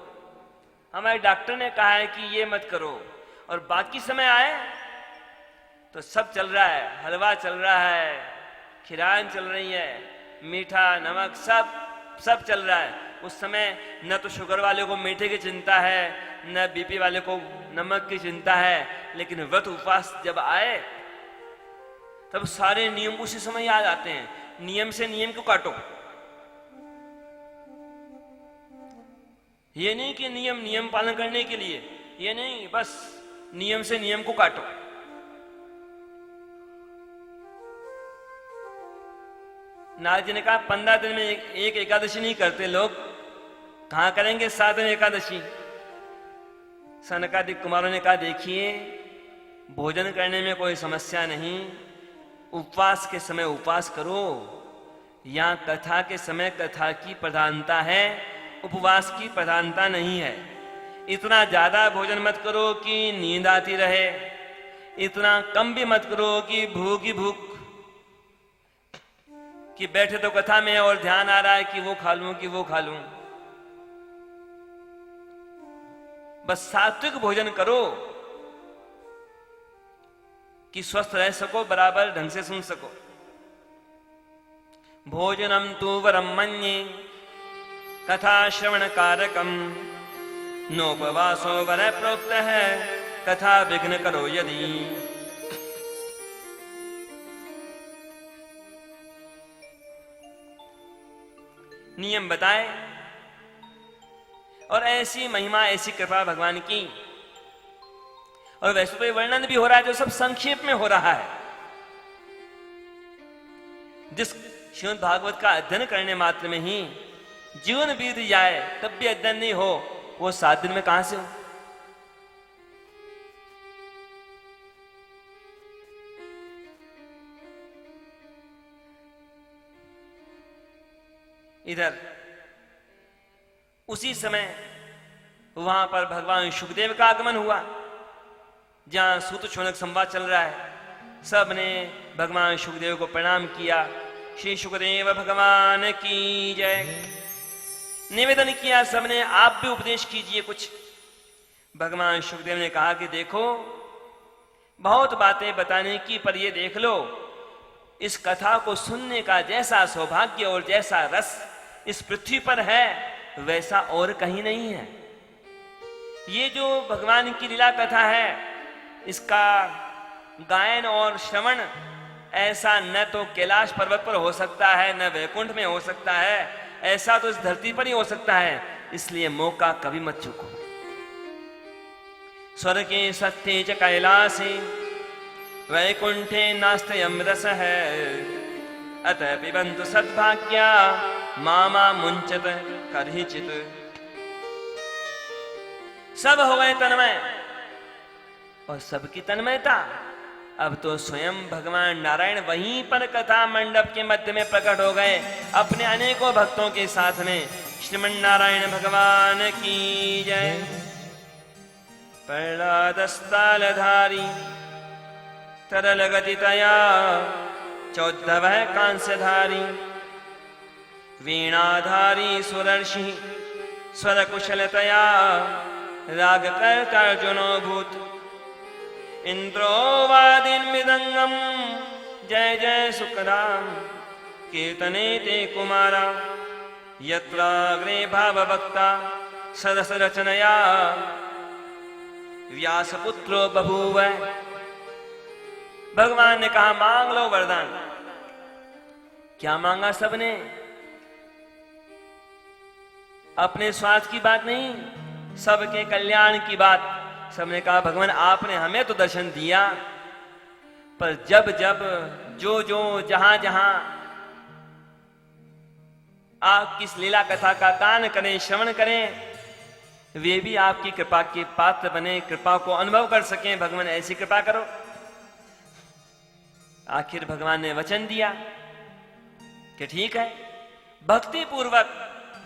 हमारे डॉक्टर ने कहा है कि ये मत करो। और बाकी समय आए तो सब चल रहा है, हलवा चल रहा है, खिरान चल रही है, मीठा नमक सब चल रहा है। उस समय न तो शुगर वाले को मीठे की चिंता है, न बीपी वाले को नमक की चिंता है। लेकिन व्रत उपवास जब आए तब सारे नियम उसी समय याद आते हैं। नियम से नियम को काटो, ये नहीं कि नियम पालन करने के लिए, ये नहीं, बस नियम से नियम को काटो। नारद जी ने कहा 15 दिन में एक एकादशी नहीं करते लोग, कहां करेंगे 7 दिन एकादशी? सनकादिक कुमारों ने कहा देखिए भोजन करने में कोई समस्या नहीं, उपवास के समय उपवास करो, या कथा के समय कथा की प्रधानता है, उपवास की प्रधानता नहीं है। इतना ज्यादा भोजन मत करो कि नींद आती रहे, इतना कम भी मत करो कि भूख ही भूख, कि बैठे तो कथा में और ध्यान आ रहा है कि वो खा लूं कि वो खा लूं। बस सात्विक भोजन करो कि स्वस्थ रह सको, बराबर ढंग से सुन सको। भोजनम तु वरम मन्ये कथा श्रवण कारकम, नोपवासो वर प्रोक्त है कथा विघ्न करो यदि। नियम बताए और ऐसी महिमा, ऐसी कृपा भगवान की। और वैसे तो ये वर्णन भी हो रहा है जो सब संक्षेप में हो रहा है। जिस श्रीमद् भागवत का अध्ययन करने मात्र में ही जीवन बीत जाए तब भी अध्ययन नहीं हो, वो 7 दिन में कहां से हो? इधर उसी समय वहां पर भगवान शुकदेव का आगमन हुआ, जहां सूत शौनक संवाद चल रहा है। सब ने भगवान शुकदेव को प्रणाम किया। श्री शुकदेव भगवान की जय। निवेदन किया सबने, आप भी उपदेश कीजिए कुछ। भगवान शुकदेव ने कहा कि देखो बहुत बातें बताने की, पर ये देख लो इस कथा को सुनने का जैसा सौभाग्य और जैसा रस इस पृथ्वी पर है वैसा और कहीं नहीं है। ये जो भगवान की लीला कथा है, इसका गायन और श्रवण ऐसा न तो कैलाश पर्वत पर हो सकता है, न वैकुंठ में हो सकता है, ऐसा तो इस धरती पर ही हो सकता है। इसलिए मौका कभी मत चूको। स्वर्गे सत्ये च कैलासे वैकुंठे नास्त्ययं रसः, अतः पिबन्तु सद्भाग्या मामा मुंचत करहिचित। सब हो गए तन्मय, और सबकी तन्मयता अब तो स्वयं भगवान नारायण वहीं पर कथा मंडप के मध्य में प्रकट हो गए अपने अनेकों भक्तों के साथ में। श्रीमन नारायण भगवान की जय। प्रहलादस्तालधारी तरल गतितया चौद्धव कांस्यधारी, वीणाधारी सुरर्षि स्वर कुशलतया राग कर्तार्जुनो भूत। इंद्रो वादिन मृदंगम जय जय सुखदाम, कीर्तने ते कुमारा यत्राग्रे भावभक्ता सदस रचनया। व्यासपुत्रो बभूव। भगवान ने कहा मांग लो वरदान। क्या मांगा सबने? अपने स्वार्थ की बात नहीं, सबके कल्याण की बात। सबने कहा भगवान आपने हमें तो दर्शन दिया, पर जब जब जो जो जहां जहां आप किस लीला कथा का गान करें, श्रवण करें, वे भी आपकी कृपा के पात्र बने, कृपा को अनुभव कर सकें। भगवान ऐसी कृपा करो। आखिर भगवान ने वचन दिया कि ठीक है, भक्ति पूर्वक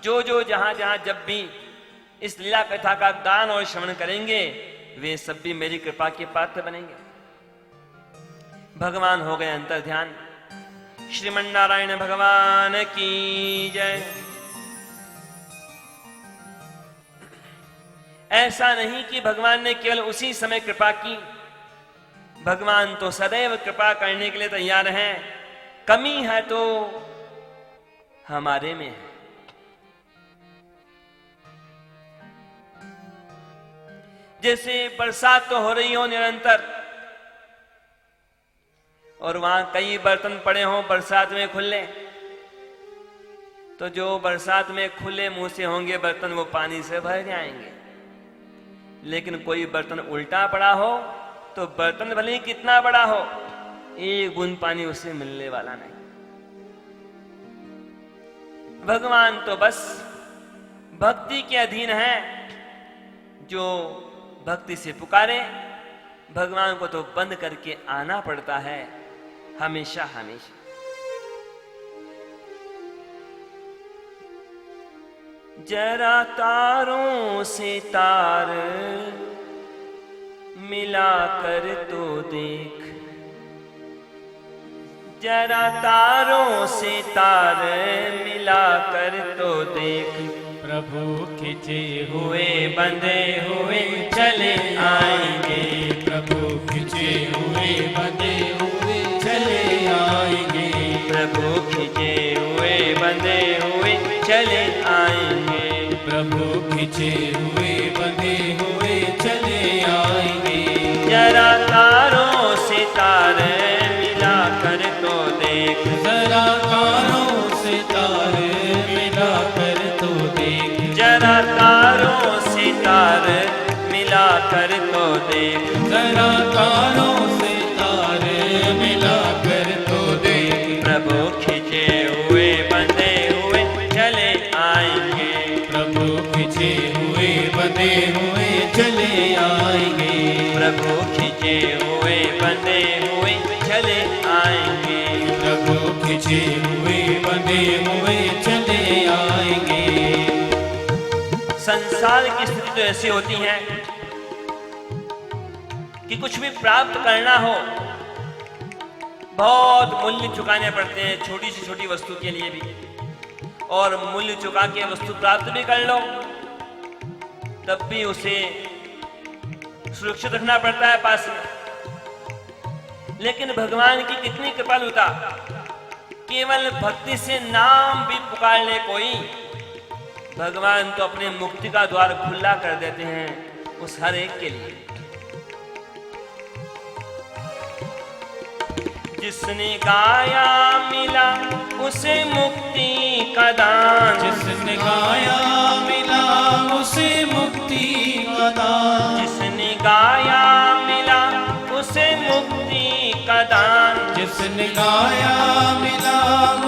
जो जो जहां जहां जब भी इस लीला कथा का गान और श्रवण करेंगे, वे सब भी मेरी कृपा के पात्र बनेंगे। भगवान हो गए अंतर्ध्यान। श्रीमन नारायण भगवान की जय। ऐसा नहीं कि भगवान ने केवल उसी समय कृपा की, भगवान तो सदैव कृपा करने के लिए तैयार हैं। कमी है तो हमारे में है। जैसे बरसात तो हो रही हो निरंतर, और वहां कई बर्तन पड़े हों बरसात में खुले, तो जो बरसात में खुले मुंह से होंगे बर्तन, वो पानी से भर जाएंगे। लेकिन कोई बर्तन उल्टा पड़ा हो तो बर्तन भले ही कितना बड़ा हो, एक बूंद पानी उससे मिलने वाला नहीं। भगवान तो बस भक्ति के अधीन है। जो भक्ति से पुकारे, भगवान को तो बंद करके आना पड़ता है हमेशा हमेशा। जरा तारों से तार मिला कर तो देख, जरा तारों से तार मिला कर तो देख, प्रभु खिंचे हुए बंधे हुए चले आएंगे, प्रभु खिंचे हुए बंधे हुए चले आएंगे, प्रभु खिंचे हुए बंधे हुए चले आएंगे, प्रभु खिंचे हुए बंधे हुए चले आएंगे। जरा तारों से तार मिला कर तो देख, जरा तारों से तार मिला कर तो देख, जरा तारों से तार मिला कर तो देख, जरा तारों से तार मिला कर तो देख, प्रभु खिंचे हुए बंधे हुए चले आएंगे, प्रभु खिंचे हुए बंधे हुए चले आएंगे, प्रभु खिंचे हुए बंधे हुए चले आएंगे, प्रभु खिंचे हुए बंधे हुए चले आएंगे। संसार की स्थिति तो ऐसी होती है कि कुछ भी प्राप्त करना हो बहुत मूल्य चुकाने पड़ते हैं, छोटी से छोटी वस्तु के लिए भी। और मूल्य चुका के वस्तु प्राप्त भी कर लो तब भी उसे सुरक्षित रखना पड़ता है पास में। लेकिन भगवान की कितनी कृपालुता, केवल भक्ति से नाम भी पुकार ले कोई, भगवान तो अपने मुक्ति का द्वार खुला कर देते हैं उस हर एक के लिए। जिसने गाया मिला उसे मुक्ति का दान, जिसने गाया मिला उसे मुक्ति का दान, जिसने गाया मिला उसे मुक्ति का दान, जिसने गाया मिला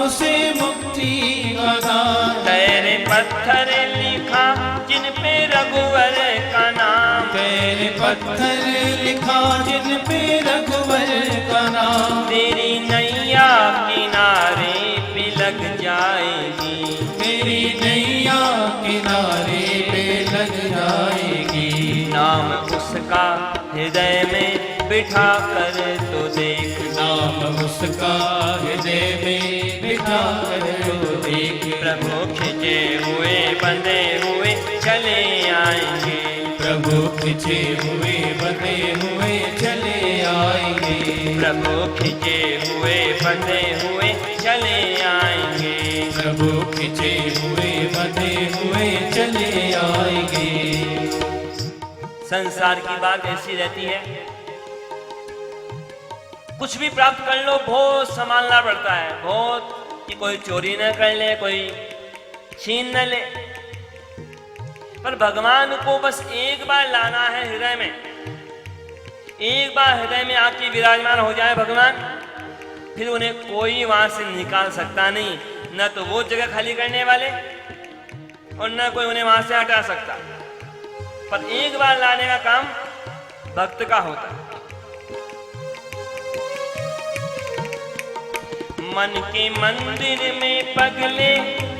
उसे मुक्ति का दान। तेरे पत्थर लिखा जिन पे रघुवर का नाम, तेरे पत्थर लिखा जिन पे रघुवर का नाम, तेरी नैया किनारे पे लग जाएगी, तेरी नैया किनारे पे लग जाएगी। नाम उसका हृदय में बिठा कर तो देख, नाम उसका हृदय में बिठा कर तो देख, प्रभु खिंचे हुए बंधे हुए चले आएंगे, प्रभु खिंचे हुए बंधे हुए चले आएंगे, प्रभु खिंचे हुए बंधे हुए चले आएंगे, प्रभु खिंचे हुए बंधे हुए चले आएंगे। संसार की बात ऐसी रहती है, कुछ भी प्राप्त कर लो बहुत संभालना पड़ता है, बहुत कि कोई चोरी न कर ले, कोई छीन न ले। पर भगवान को बस एक बार लाना है हृदय में, एक बार हृदय में आपकी विराजमान हो जाए भगवान, फिर उन्हें कोई वहां से निकाल सकता नहीं, न तो वो जगह खाली करने वाले और न कोई उन्हें वहां से हटा सकता। पर एक बार लाने का काम भक्त का होता है। मन के मंदिर में पगले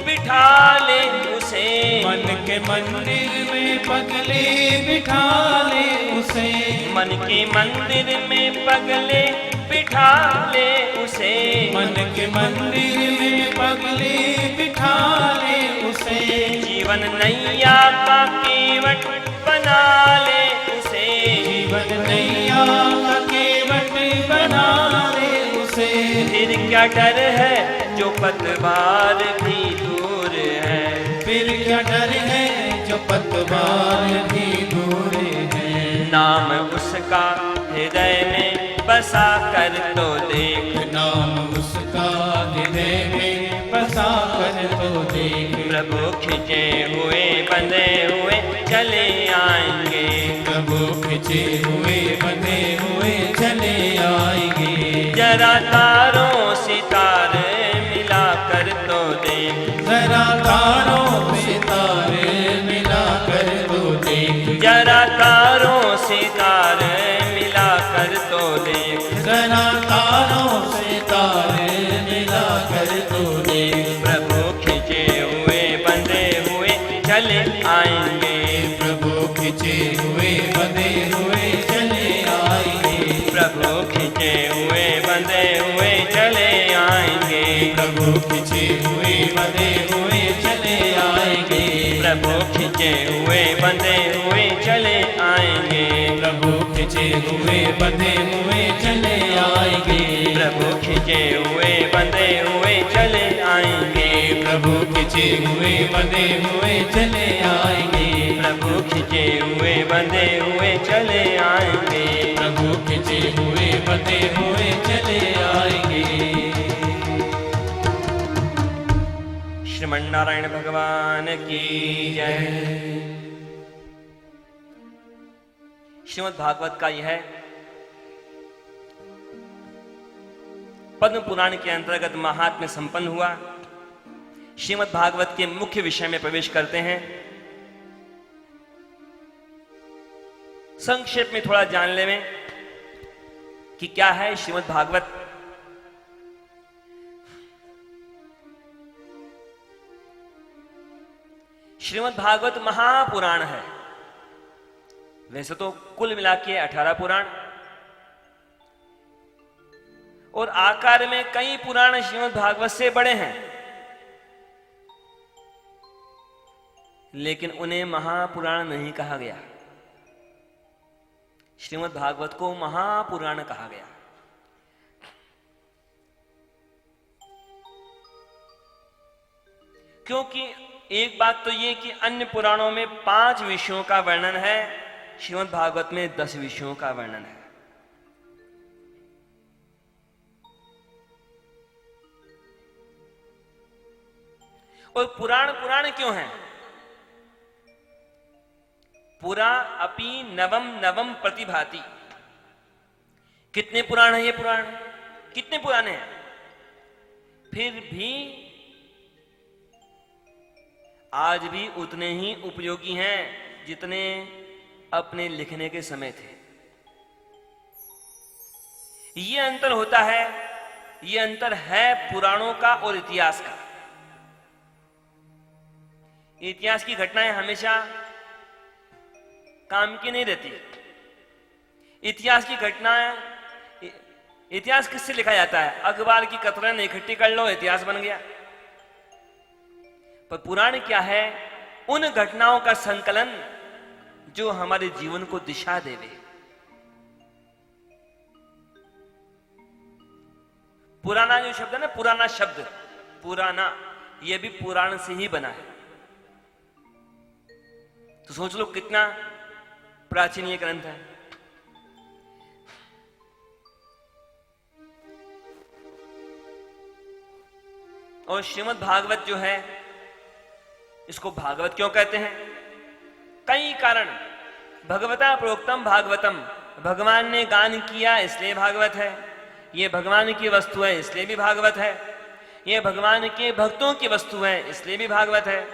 बिठा ले उसे, मन के मंदिर में पगले बिठा ले उसे, मन के मंदिर में पगले बिठा ले उसे, मन के मंदिर में पगले बिठा ले उसे, जीवन नैया का केवट बना ले उसे, जीवन नैया का केवट बना ले उसे। फिर क्या डर है जो पतवार भी दूर है, फिर क्या डर है जो पतवार भी दूर है, नाम उसका हृदय में बसा कर तो देख, नाम उसका हृदय में बसा कर तो देख। प्रभु खिंचे हुए बंधे हुए चले आएंगे, प्रभु खिंचे हुए बंधे हुए चले आएंगे। जरा तारों सितारे मिला कर तो देख, जरा तारों सितारे मिला कर तो देख, जरा तारों सितारे मिला कर तो देख, जरा तारों सितारे मिला कर तो देख। प्रभु खिंचे हुए बंधे हुए चले आएंगे, प्रभु खिंचे हुए बंधे हुए चले आएंगे, प्रभु खिंचे हुए बंधे हुए चले आएंगे, प्रभु खिंचे हुए बंधे हुए चले आएंगे, प्रभु खिंचे हुए बंधे हुए चले आएंगे, प्रभु खिंचे हुए बंधे हुए चले आएंगे, प्रभु खिंचे हुए बंधे हुए चले आएंगे, प्रभु खिंचे हुए बंधे हुए चले आएंगे, प्रभु खिंचे हुए बंधे हुए चले आएंगे, प्रभु खिंचे हुए बंधे हुए चले आएंगे। श्रीमन नारायण भगवान की जय। श्रीमद् भागवत का यह पद्म पुराण के अंतर्गत महात्म्य संपन्न हुआ। श्रीमद् भागवत के मुख्य विषय में प्रवेश करते हैं। संक्षेप में थोड़ा जान लें कि क्या है श्रीमद् भागवत। श्रीमद् भागवत महापुराण है। वैसे तो कुल मिला के 18 पुराण और आकार में कई पुराण श्रीमद् भागवत से बड़े हैं, लेकिन उन्हें महापुराण नहीं कहा गया। श्रीमद् भागवत को महापुराण कहा गया। क्योंकि एक बात तो यह कि अन्य पुराणों में 5 विषयों का वर्णन है, श्रीमद् भागवत में 10 विषयों का वर्णन है। और पुराण पुराण क्यों है? पुरा अपि नवम नवम प्रतिभाति। कितने पुराण है ये पुराण? कितने पुराने हैं? फिर भी आज भी उतने ही उपयोगी हैं जितने अपने लिखने के समय थे। ये अंतर होता है, ये अंतर है पुराणों का और इतिहास का। इतिहास की घटनाएं हमेशा काम की नहीं रहती। इतिहास की घटनाएं, इतिहास किससे लिखा जाता है? अखबार की कतरन इकट्ठी कर लो, इतिहास बन गया। पर पुराण क्या है? उन घटनाओं का संकलन जो हमारे जीवन को दिशा देवे। पुराना जो शब्द है ना, पुराना शब्द, पुराना, यह भी पुराण से ही बना है। तो सोच लो कितना प्राचीन ये ग्रंथ है। और श्रीमद् भागवत जो है, इसको भागवत क्यों कहते हैं? कई कारण। भगवता प्रोक्तम भागवतम, भगवान ने गान किया इसलिए भागवत है। ये भगवान की वस्तु है इसलिए भी भागवत है। ये भगवान के भक्तों की वस्तु है इसलिए भी भागवत है।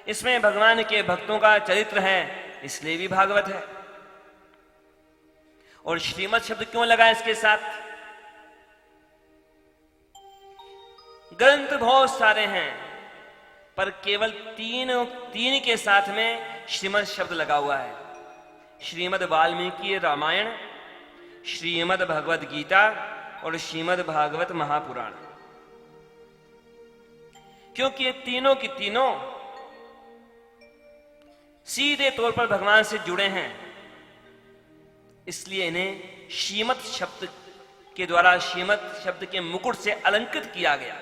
इसमें भगवान के भक्तों का चरित्र है इसलिए भी भागवत है। और श्रीमद् शब्द क्यों लगा इसके साथ? ग्रंथ बहुत सारे हैं, पर केवल तीन के साथ में श्रीमद् शब्द लगा हुआ है। श्रीमद् वाल्मीकि रामायण, श्रीमद् भगवद गीता और श्रीमद् भागवत महापुराण। क्योंकि ये तीनों की तीनों सीधे तौर पर भगवान से जुड़े हैं, इसलिए इन्हें श्रीमद् शब्द के द्वारा, श्रीमद् शब्द के मुकुट से अलंकृत किया गया।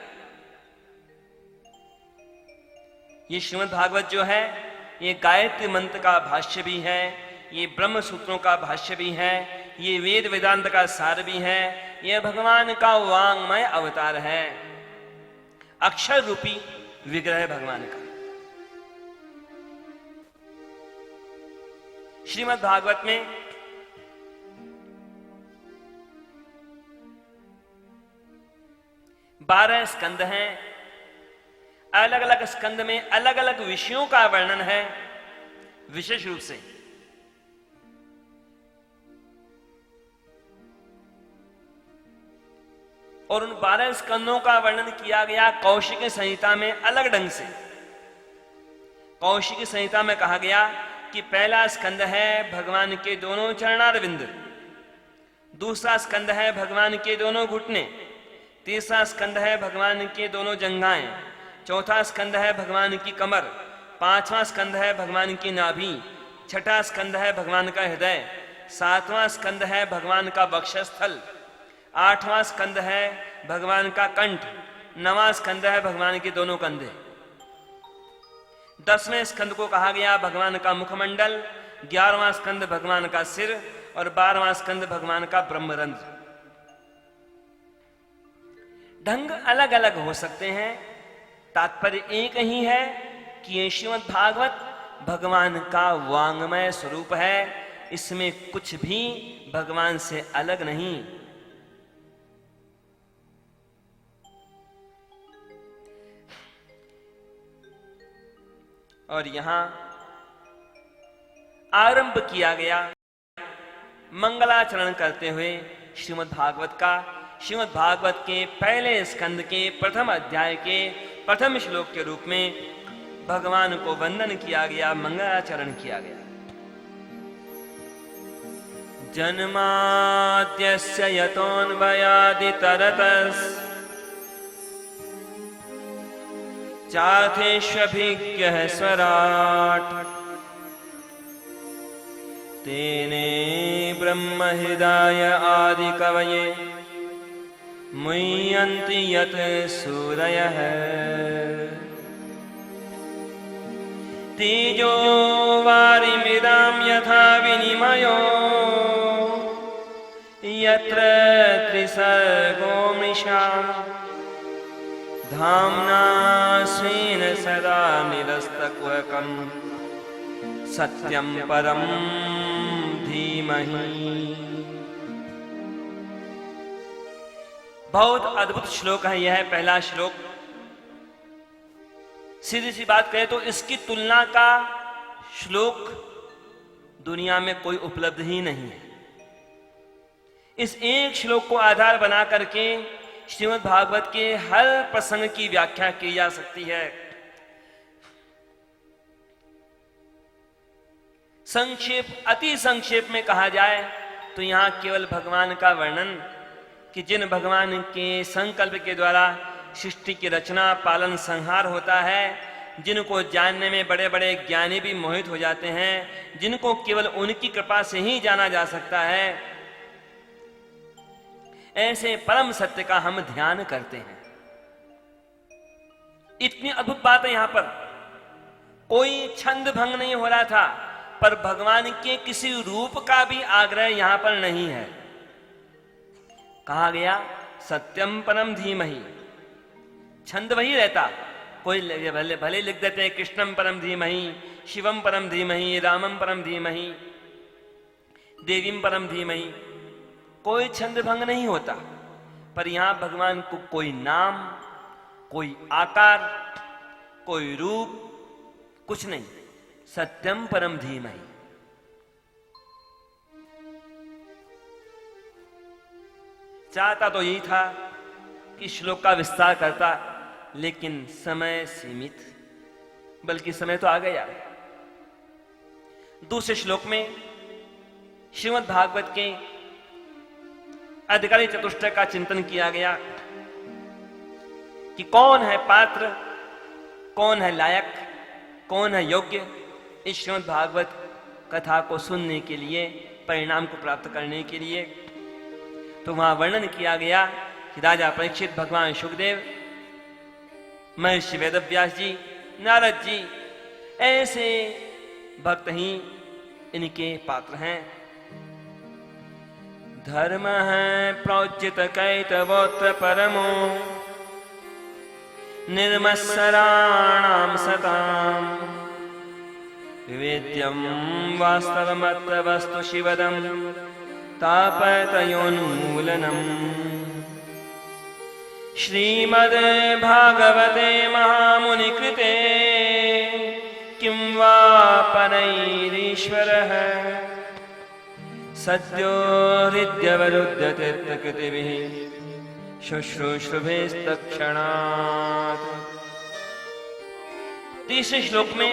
ये श्रीमद् भागवत जो है, ये गायत्री मंत्र का भाष्य भी है, ये ब्रह्म सूत्रों का भाष्य भी है, ये वेद वेदांत का सार भी है, यह भगवान का वांगमय अवतार है, अक्षर रूपी विग्रह भगवान का। श्रीमद् भागवत में बारह स्कंद हैं। अलग अलग स्कंद में अलग अलग विषयों का वर्णन है विशेष रूप से। और उन 12 स्कंदों का वर्णन किया गया कौशिक संहिता में अलग ढंग से। कौशिक संहिता में कहा गया कि पहला स्कंद है भगवान के दोनों चरणारविंद, दूसरा स्कंद है भगवान के दोनों घुटने, तीसरा स्कंद है भगवान के दोनों जंघाएं, चौथा स्कंद है भगवान की कमर, पांचवा स्कंद है भगवान की नाभि, छठा स्कंद है भगवान का हृदय, सातवां स्कंद है भगवान का वक्षस्थल, आठवां स्कंद है भगवान का कंठ, नवां स्कंद है भगवान के दोनों कंधे, 10वें स्कंद को कहा गया भगवान का मुखमंडल, 11वां स्कंद भगवान का सिर और 12वां स्कंद भगवान का ब्रह्मरंध्र। ढंग अलग अलग हो सकते हैं, तात्पर्य एक ही है कि ये श्रीमद् भागवत भगवान का वांगमय स्वरूप है, इसमें कुछ भी भगवान से अलग नहीं। और यहां आरंभ किया गया मंगलाचरण करते हुए श्रीमद् भागवत का। श्रीमद् भागवत के पहले स्कंद के प्रथम अध्याय के प्रथम श्लोक के रूप में भगवान को वंदन किया गया, मंगलाचरण किया गया। जन्माद्यस्य यतोऽन्वयादितरतस् चार्थेष्वभिज्ञः स्वराट् तेने ब्रह्म हृदय आदि कवये मुह्यन्ति यत् सूरयः तेजो वारिमिदां यथा विनिमयो यत्र त्रिसर्गो मृषा धाम्ना स्वेन सदा निरस्तकुहकं सत्यं परं धीमहि। बहुत अद्भुत श्लोक है यह पहला श्लोक। सीधी सी बात कहे तो इसकी तुलना का श्लोक दुनिया में कोई उपलब्ध ही नहीं है। इस एक श्लोक को आधार बना करके श्रीमद् भागवत के हर प्रसंग की व्याख्या की जा सकती है। संक्षेप, अति संक्षेप में कहा जाए तो यहां केवल भगवान का वर्णन कि जिन भगवान के संकल्प के द्वारा सृष्टि की रचना, पालन, संहार होता है, जिनको जानने में बड़े बड़े ज्ञानी भी मोहित हो जाते हैं, जिनको केवल उनकी कृपा से ही जाना जा सकता है, ऐसे परम सत्य का हम ध्यान करते हैं। इतनी अद्भुत बात है यहां पर। कोई छंद भंग नहीं हो रहा था, पर भगवान के किसी रूप का भी आग्रह यहां पर नहीं है। कहा गया सत्यम परम धीमहि, छंद वही रहता, कोई भले भले लिख देते हैं कृष्णम परम धीमहि, शिवम परम धीमहि, रामम परम धीमहि, देवीम परम धीमहि, कोई छंद भंग नहीं होता। पर यहां भगवान को कोई नाम, कोई आकार, कोई रूप, कुछ नहीं, सत्यम परम धीमहि। चाहता तो यही था कि श्लोक का विस्तार करता, लेकिन समय सीमित, बल्कि समय तो आ गया। दूसरे श्लोक में श्रीमद् भागवत के अधिकारी चतुष्टय का चिंतन किया गया कि कौन है पात्र, कौन है लायक, कौन है योग्य इस श्रीमद् भागवत कथा को सुनने के लिए, परिणाम को प्राप्त करने के लिए। तो वहां वर्णन किया गया कि राजा परीक्षित, भगवान सुखदेव, महर्षि वेदव्यास जी, नारद जी, ऐसे भक्त ही इनके पात्र हैं। धर्म है प्रोचित कैतवोत्र परमो निर्मत्सराणाम सताम विवेद्यम वास्तवमत्र वस्तु शिवदम तापत्रयोन्मूलनम। श्रीमद् भागवते महामुनि कृते किं वा परैरीश्वरः सद्यो हृद्यवरुध्यते कृतिभिः शुश्रूषुभिस्तत्क्षणात्। तीसरे श्लोक में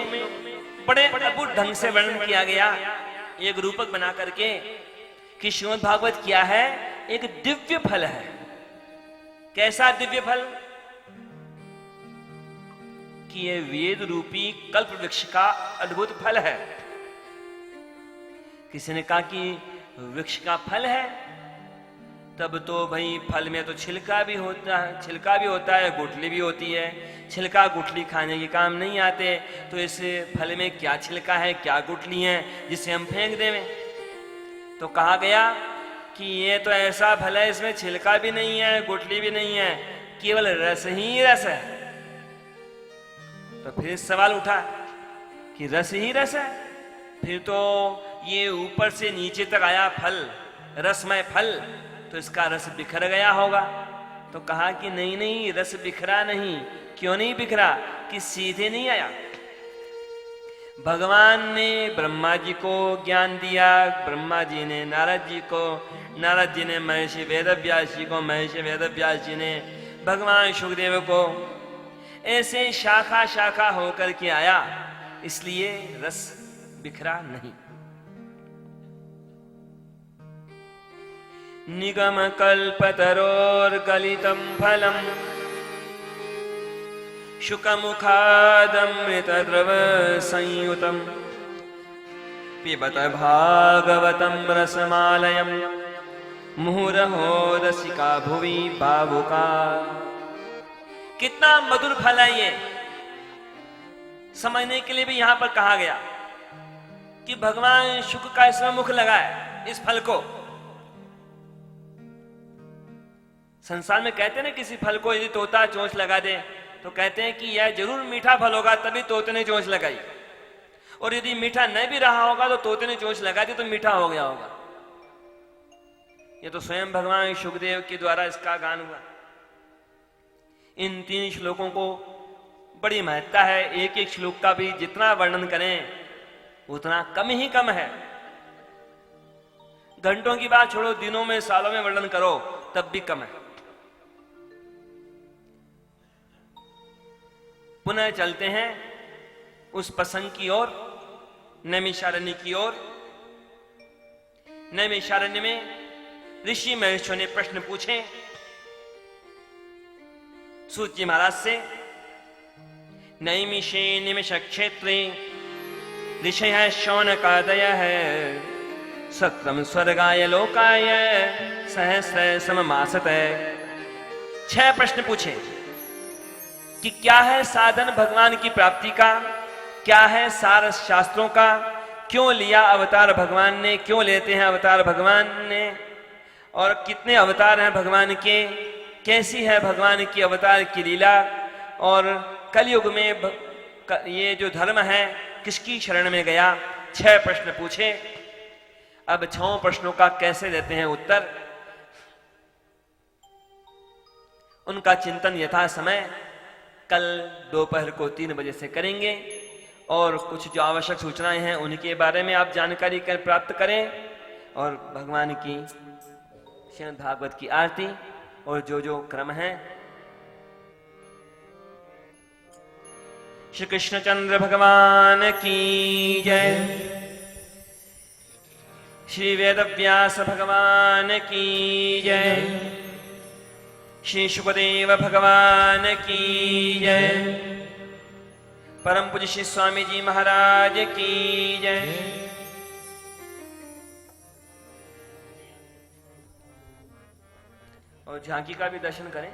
बड़े अद्भुत ढंग से वर्णन किया गया, एक रूपक बना करके, कि श्रीमद् भागवत क्या है, एक दिव्य फल है। कैसा दिव्य फल? कि ये वेद रूपी कल्प वृक्ष का अद्भुत फल है। किसी ने कहा कि वृक्ष का फल है, तब तो भाई फल में तो छिलका भी होता है, गुठली भी होती है। छिलका गुठली खाने के काम नहीं आते, तो इस फल में क्या छिलका है, क्या गुठली है जिसे हम फेंक देवें? तो कहा गया कि ये तो ऐसा फल है, इसमें छिलका भी नहीं है, गुठली भी नहीं है, केवल रस ही रस है। तो फिर सवाल उठा कि रस ही रस है, फिर तो ये ऊपर से नीचे तक आया फल, रसमय फल, तो इसका रस बिखर गया होगा। तो कहा कि नहीं नहीं, रस बिखरा नहीं। क्यों नहीं बिखरा? कि सीधे नहीं आया। भगवान ने ब्रह्मा जी को ज्ञान दिया, ब्रह्मा जी ने नारद जी को, नारद जी ने महर्षि वेदव्यास जी को, महर्षि वेदव्यास जी ने भगवान सुखदेव को, ऐसे शाखा शाखा होकर के आया, इसलिए रस बिखरा नहीं। निगम कल्पतरोर्गलितं फलम् शुकमुखादमृतद्रव संयुतं पिबत भागवतं रसमालयं मुहुरहो रसिका भुवि भावुका। कितना मधुर फल है ये, समझने के लिए भी यहां पर कहा गया कि भगवान शुक का इसमें मुख लगा है इस फल को। संसार में कहते हैं ना, किसी फल को यदि तोता चोंच लगा दे तो कहते हैं कि यह जरूर मीठा फल होगा, तभी तोते ने चोंच लगाई, और यदि मीठा नहीं भी रहा होगा तो तोते ने चोंच लगा दी तो मीठा हो गया होगा। यह तो स्वयं भगवान सुखदेव के द्वारा इसका गान हुआ। इन 3 श्लोकों को बड़ी महत्ता है, एक एक श्लोक का भी जितना वर्णन करें उतना कम ही कम है। घंटों की बात छोड़ो, दिनों में सालों में वर्णन करो तब भी कम है। पुनः चलते हैं उस प्रसंग की ओर, नैमिषारण्य की ओर। नैमिषारण्य में ऋषि महर्षियों ने प्रश्न पूछे सूत जी महाराज से। नैमिषे निमिष क्षेत्रे ऋषयः शौनकादयः सत्रम स्वर्गाय लोकाय सहस्र सममासतः। 6 प्रश्न पूछे कि क्या है साधन भगवान की प्राप्ति का, क्या है सार शास्त्रों का, क्यों लिया अवतार भगवान ने, क्यों लेते हैं अवतार भगवान ने, और कितने अवतार हैं भगवान के, कैसी है भगवान की अवतार की लीला, और कलयुग में ये जो धर्म है किसकी शरण में गया। 6 प्रश्न पूछे। अब 6 प्रश्नों का कैसे देते हैं उत्तर, उनका चिंतन यथा समय कल दोपहर को 3 बजे से करेंगे। और कुछ जो आवश्यक सूचनाएं हैं उनके बारे में आप जानकारी प्राप्त करें, और भगवान की श्रीमद् भागवत की आरती और जो क्रम है। श्री कृष्णचंद्र भगवान की जय। श्री वेदव्यास भगवान की जय। श्री शुकदेव भगवान की जय। परम पूज्य श्री स्वामी जी महाराज की जय। और झांकी का भी दर्शन करें।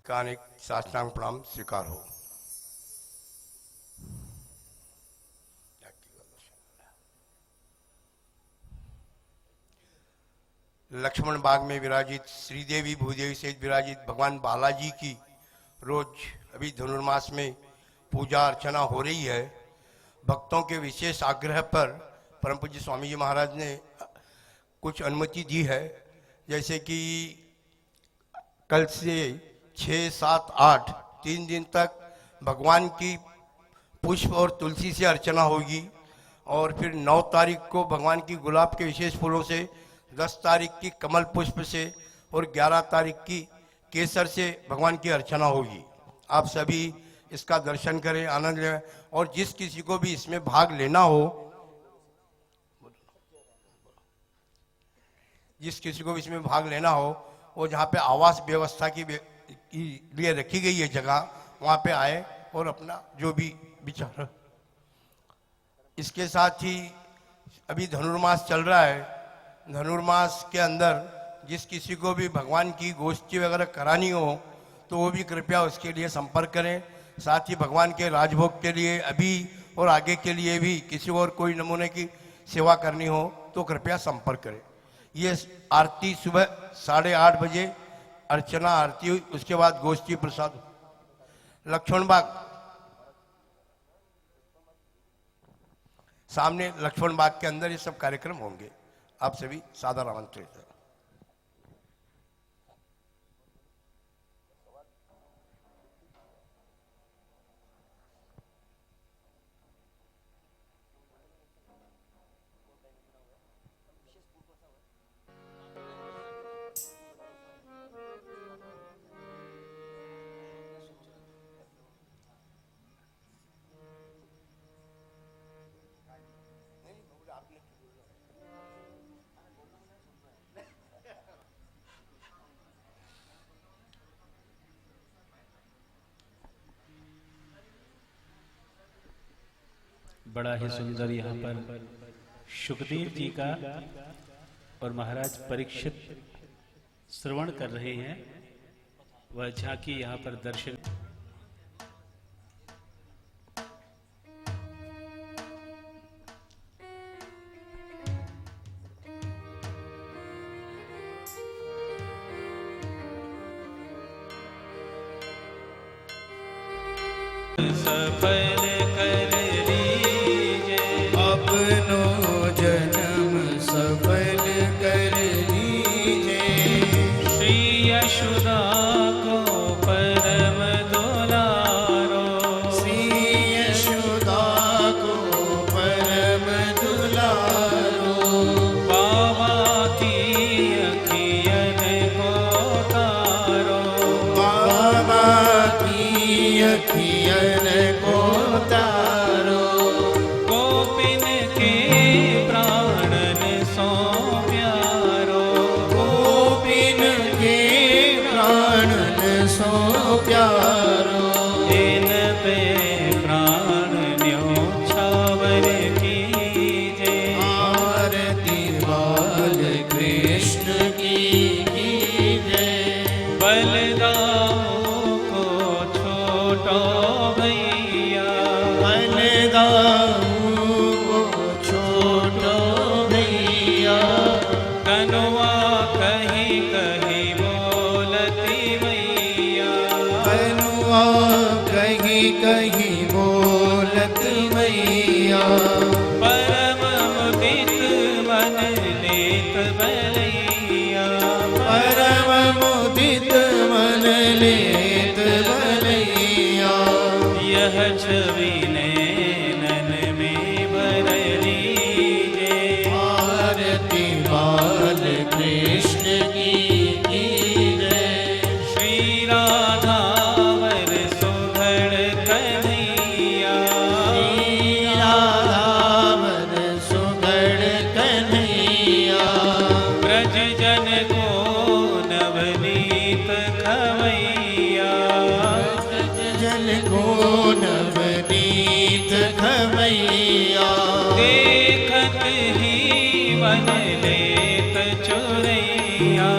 कानिक साष्टांग प्रणाम स्वीकार हो। लक्ष्मण बाग में विराजित श्रीदेवी भूदेवी सहित विराजित भगवान बालाजी की रोज अभी धनुर्मास में पूजा अर्चना हो रही है। भक्तों के विशेष आग्रह पर परम पूज्य स्वामी जी महाराज ने कुछ अनुमति दी है, जैसे कि कल से 6, 7, 8 3 दिन तक भगवान की पुष्प और तुलसी से अर्चना होगी, और फिर 9 तारीख को भगवान की गुलाब के विशेष फूलों से, 10 तारीख की कमल पुष्प से और 11 तारीख की केसर से भगवान की अर्चना होगी। आप सभी इसका दर्शन करें, आनंद लें, और जिस किसी को भी इसमें भाग लेना हो, जिस किसी को भी इसमें भाग लेना हो, वो जहाँ पे आवास व्यवस्था की लिए रखी गई है जगह, वहाँ पे आए और अपना जो भी विचार। इसके साथ ही अभी धनुर्मास चल रहा है। धनुर्मास के अंदर जिस किसी को भी भगवान की गोष्ठी वगैरह करानी हो तो वो भी कृपया उसके लिए संपर्क करें। साथ ही भगवान के राजभोग के लिए अभी और आगे के लिए भी किसी और कोई नमूने की सेवा करनी हो तो कृपया संपर्क करें। ये आरती सुबह 8:30 बजे अर्चना आरती हुई, उसके बाद गोष्ठी प्रसाद लक्ष्मण बाग, सामने लक्ष्मण बाग के अंदर ये सब कार्यक्रम होंगे। आप सभी सादर आमंत्रित हैं। बड़ा ही सुंदर यहाँ पर शुकदेव जी का और महाराज परीक्षित श्रवण कर रहे हैं। वह झांकी यहाँ पर दर्शन सफल कर लीजे, अपनो जन्म सफल कर लीजे। श्री यशोदा को परम दुलारो, श्री यशोदा को परम दुलारो। बाबा की अखियन को तारो, बाबा की अखियन को तारो। गोपिन के प्राणन सो प्यारो, गोपिन के लेत भलैया। यह छवि नैनन में भर लीजे। आरती बाल कृष्ण की जय। श्री राधावर सुधड़ कन्हैया। श्री राधावर सुगढ़ कन्हैया। ब्रज जन को नवनीत खवैया। जन को नवनीत खवैया। देखत ही मन लेत चुरैया।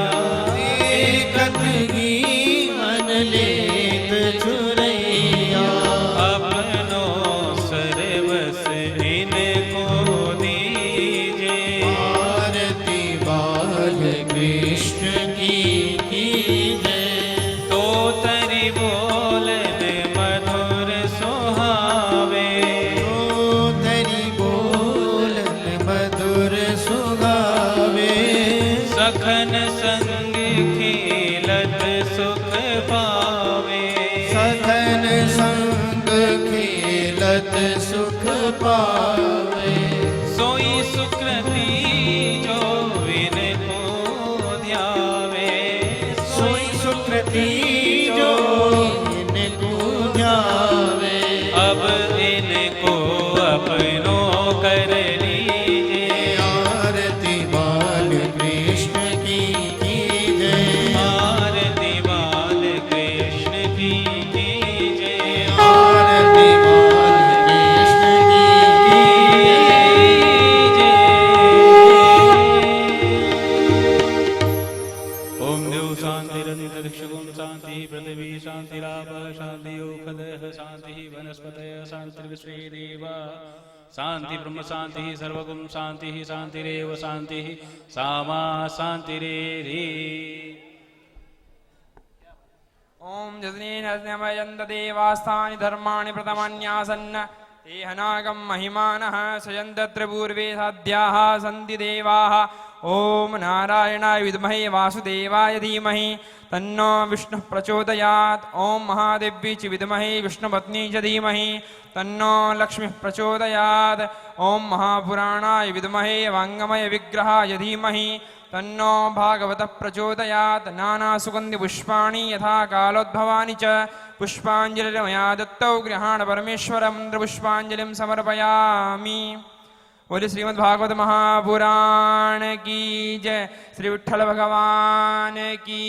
देखत ही मन लेत चुरैया। अपनो सर्वस इनको दीजे। आरती बाल कृष्ण की जय। तो तरि बोलन मधुर सुहावे। ओ तरी बोलन मधुर सुगावे। सखन संग खेलत सुख पावे। सखन संग खेलत सुख पावे। सोई सुकृति जो इनको ध्यावे। सोई सुकृति जो इनको ध्यावे। अब इनको अपनो कर लीजे। आरती बाल कृष्ण की जय। आरती बाल कृष्ण की जय। आरती बाल कृष्ण की ओम देव शांतिरंतरिक्षगुण शांति पृथ्वी शांतिराप शांति ओखदः शांति वनस्पतय शांतिर्विश्वे देवा शांति ब्रह्म शांति सर्वगुण शांति शांतिरेव शांति सामा शांतिरेधि। ओम जनेन देवास्तानि धर्माणि प्रथमान्यासन्न ते हनागम महिमानः स्वयं पूर्वे साध्याः सन्ति देवाः। ओम नारायणाय विद्महे वासुदेवाय धीमहि तन्नो विष्णुः प्रचोदयात्। ओम महादेव्यै च विद्महे विष्णुपत्नी च धीमहि तन्नो लक्ष्मीः प्रचोदयात्। ओम महापुराणाय विद्महे वाङ्गमय विग्रहाय धीमहि तन्नो भागवतः प्रचोदयात्। नानासुगन्धिपुष्पाणि यथा कालोद्भवानि च पुष्पाञ्जलिर्मया दत्तौ गृहाण परमेश्वर मन्त्रपुष्पाञ्जलिं समर्पयामि। बोले श्रीमद्भागवत महापुराण की जय। श्री विठ्ठल भगवान की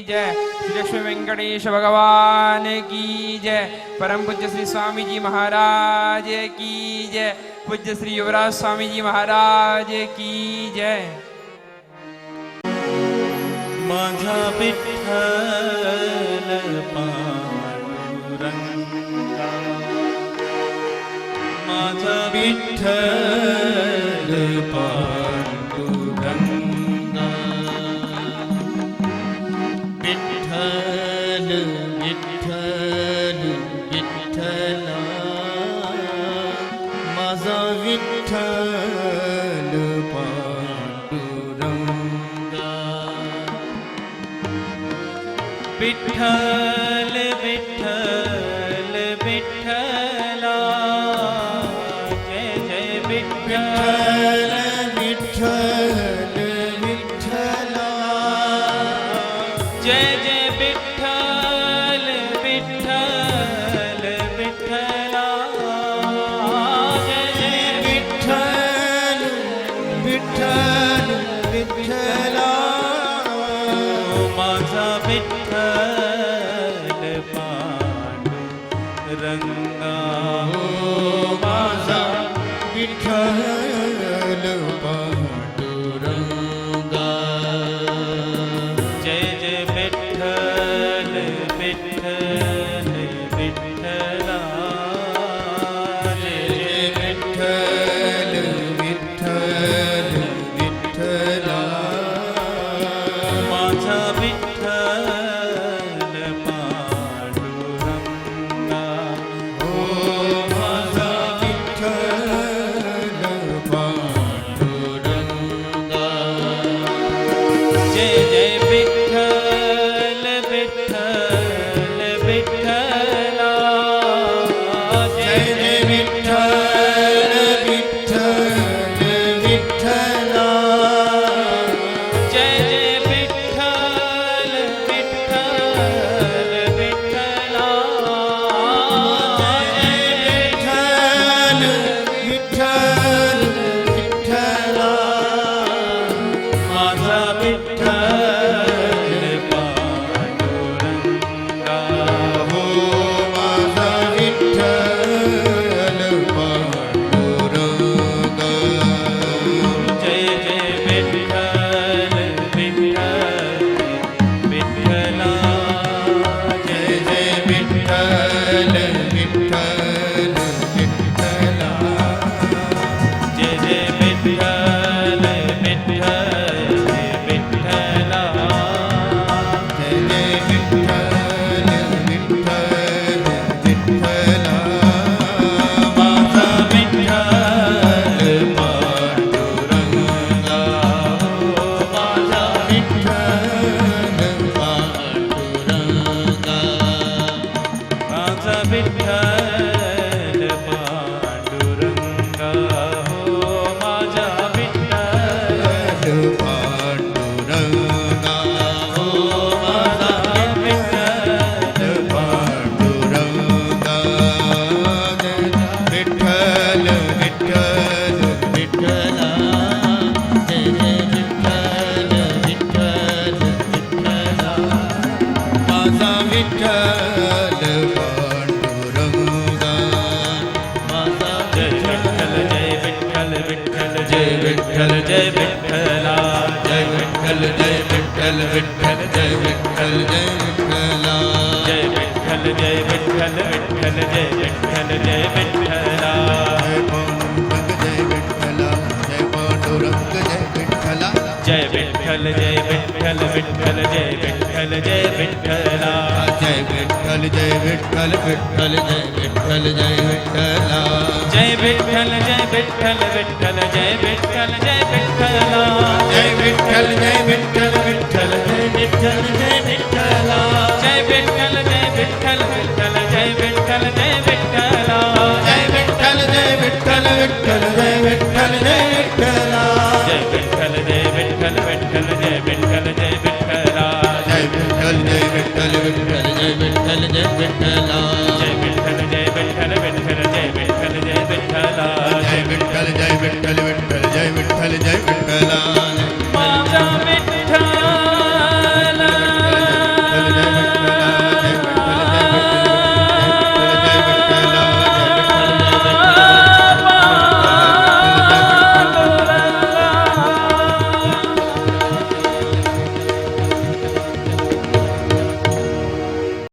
जय। श्री लक्ष्मी वेंकटेश भगवान की जय। परम पूज्य श्री स्वामी जी महाराज की जय। पूज्य श्री युवराज स्वामी जी महाराज की जय। माझा विठ्ठल पांडुरंगा। माझा विठ्ठल पांडुरंगा। विठ्ठल विठ्ठल विठ्ठला। माझा विठ्ठल पांडुरंगा। विठ्ठल विठ्ठल विठ्ठला। जय जय विठ्ठल विठ्ठल विठ्ठला। जय जय विठ्ठल विठ्ठल विठ्ठला। जय जय विठ्ठल विठ्ठल विठ्ठला। माझा विठ्ठल पांडुरंगा। माझा विठ्ठल पांडुरंगा। जय जय विठ्ठल जय विठ्ठल विठ्ठल जय विठ्ठल जय विठ्ठला जय विठ्ठल जय विठ्ठल विठ्ठल जय विठ्ठल जय विठ्ठला जय पांडुरंग जय विठ्ठला जय विठ्ठल जय विठ्ठल विठ्ठल जय विठ्ठल जय विठ्ठला जय विठ्ठल जय विठ्ठल विठ्ठल जय विठ्ठल जय विठ्ठल जय विठ्ठल विठ्ठल जय विठ्ठल जय विठ्ठला जय विठ्ठल जय विठ्ठल विठ्ठल जय विठ्ठल जय विठ्ठला जय विठ्ठल जय विठ्ठल विठ्ठल जय विठ्ठल जय विठ्ठला जय विठ्ठल जय विठ्ठल विठ्ठल जय विठ्ठल जय विठ्ठला जय विठ्ठल जय विठ्ठल विठ्ठल जय विठ्ठल जय विठ्ठला जय विठ्ठल जय विठ्ठल विठ्ठल जय विठ्ठल जय विठ्ठला जय विठ्ठल जय विठ्ठल विठ्ठल जय विठ्ठल जय विठ्ठला जय विठ्ठल जय विठ्ठल विठ्ठल जय विठ्ठल जय विठ्ठल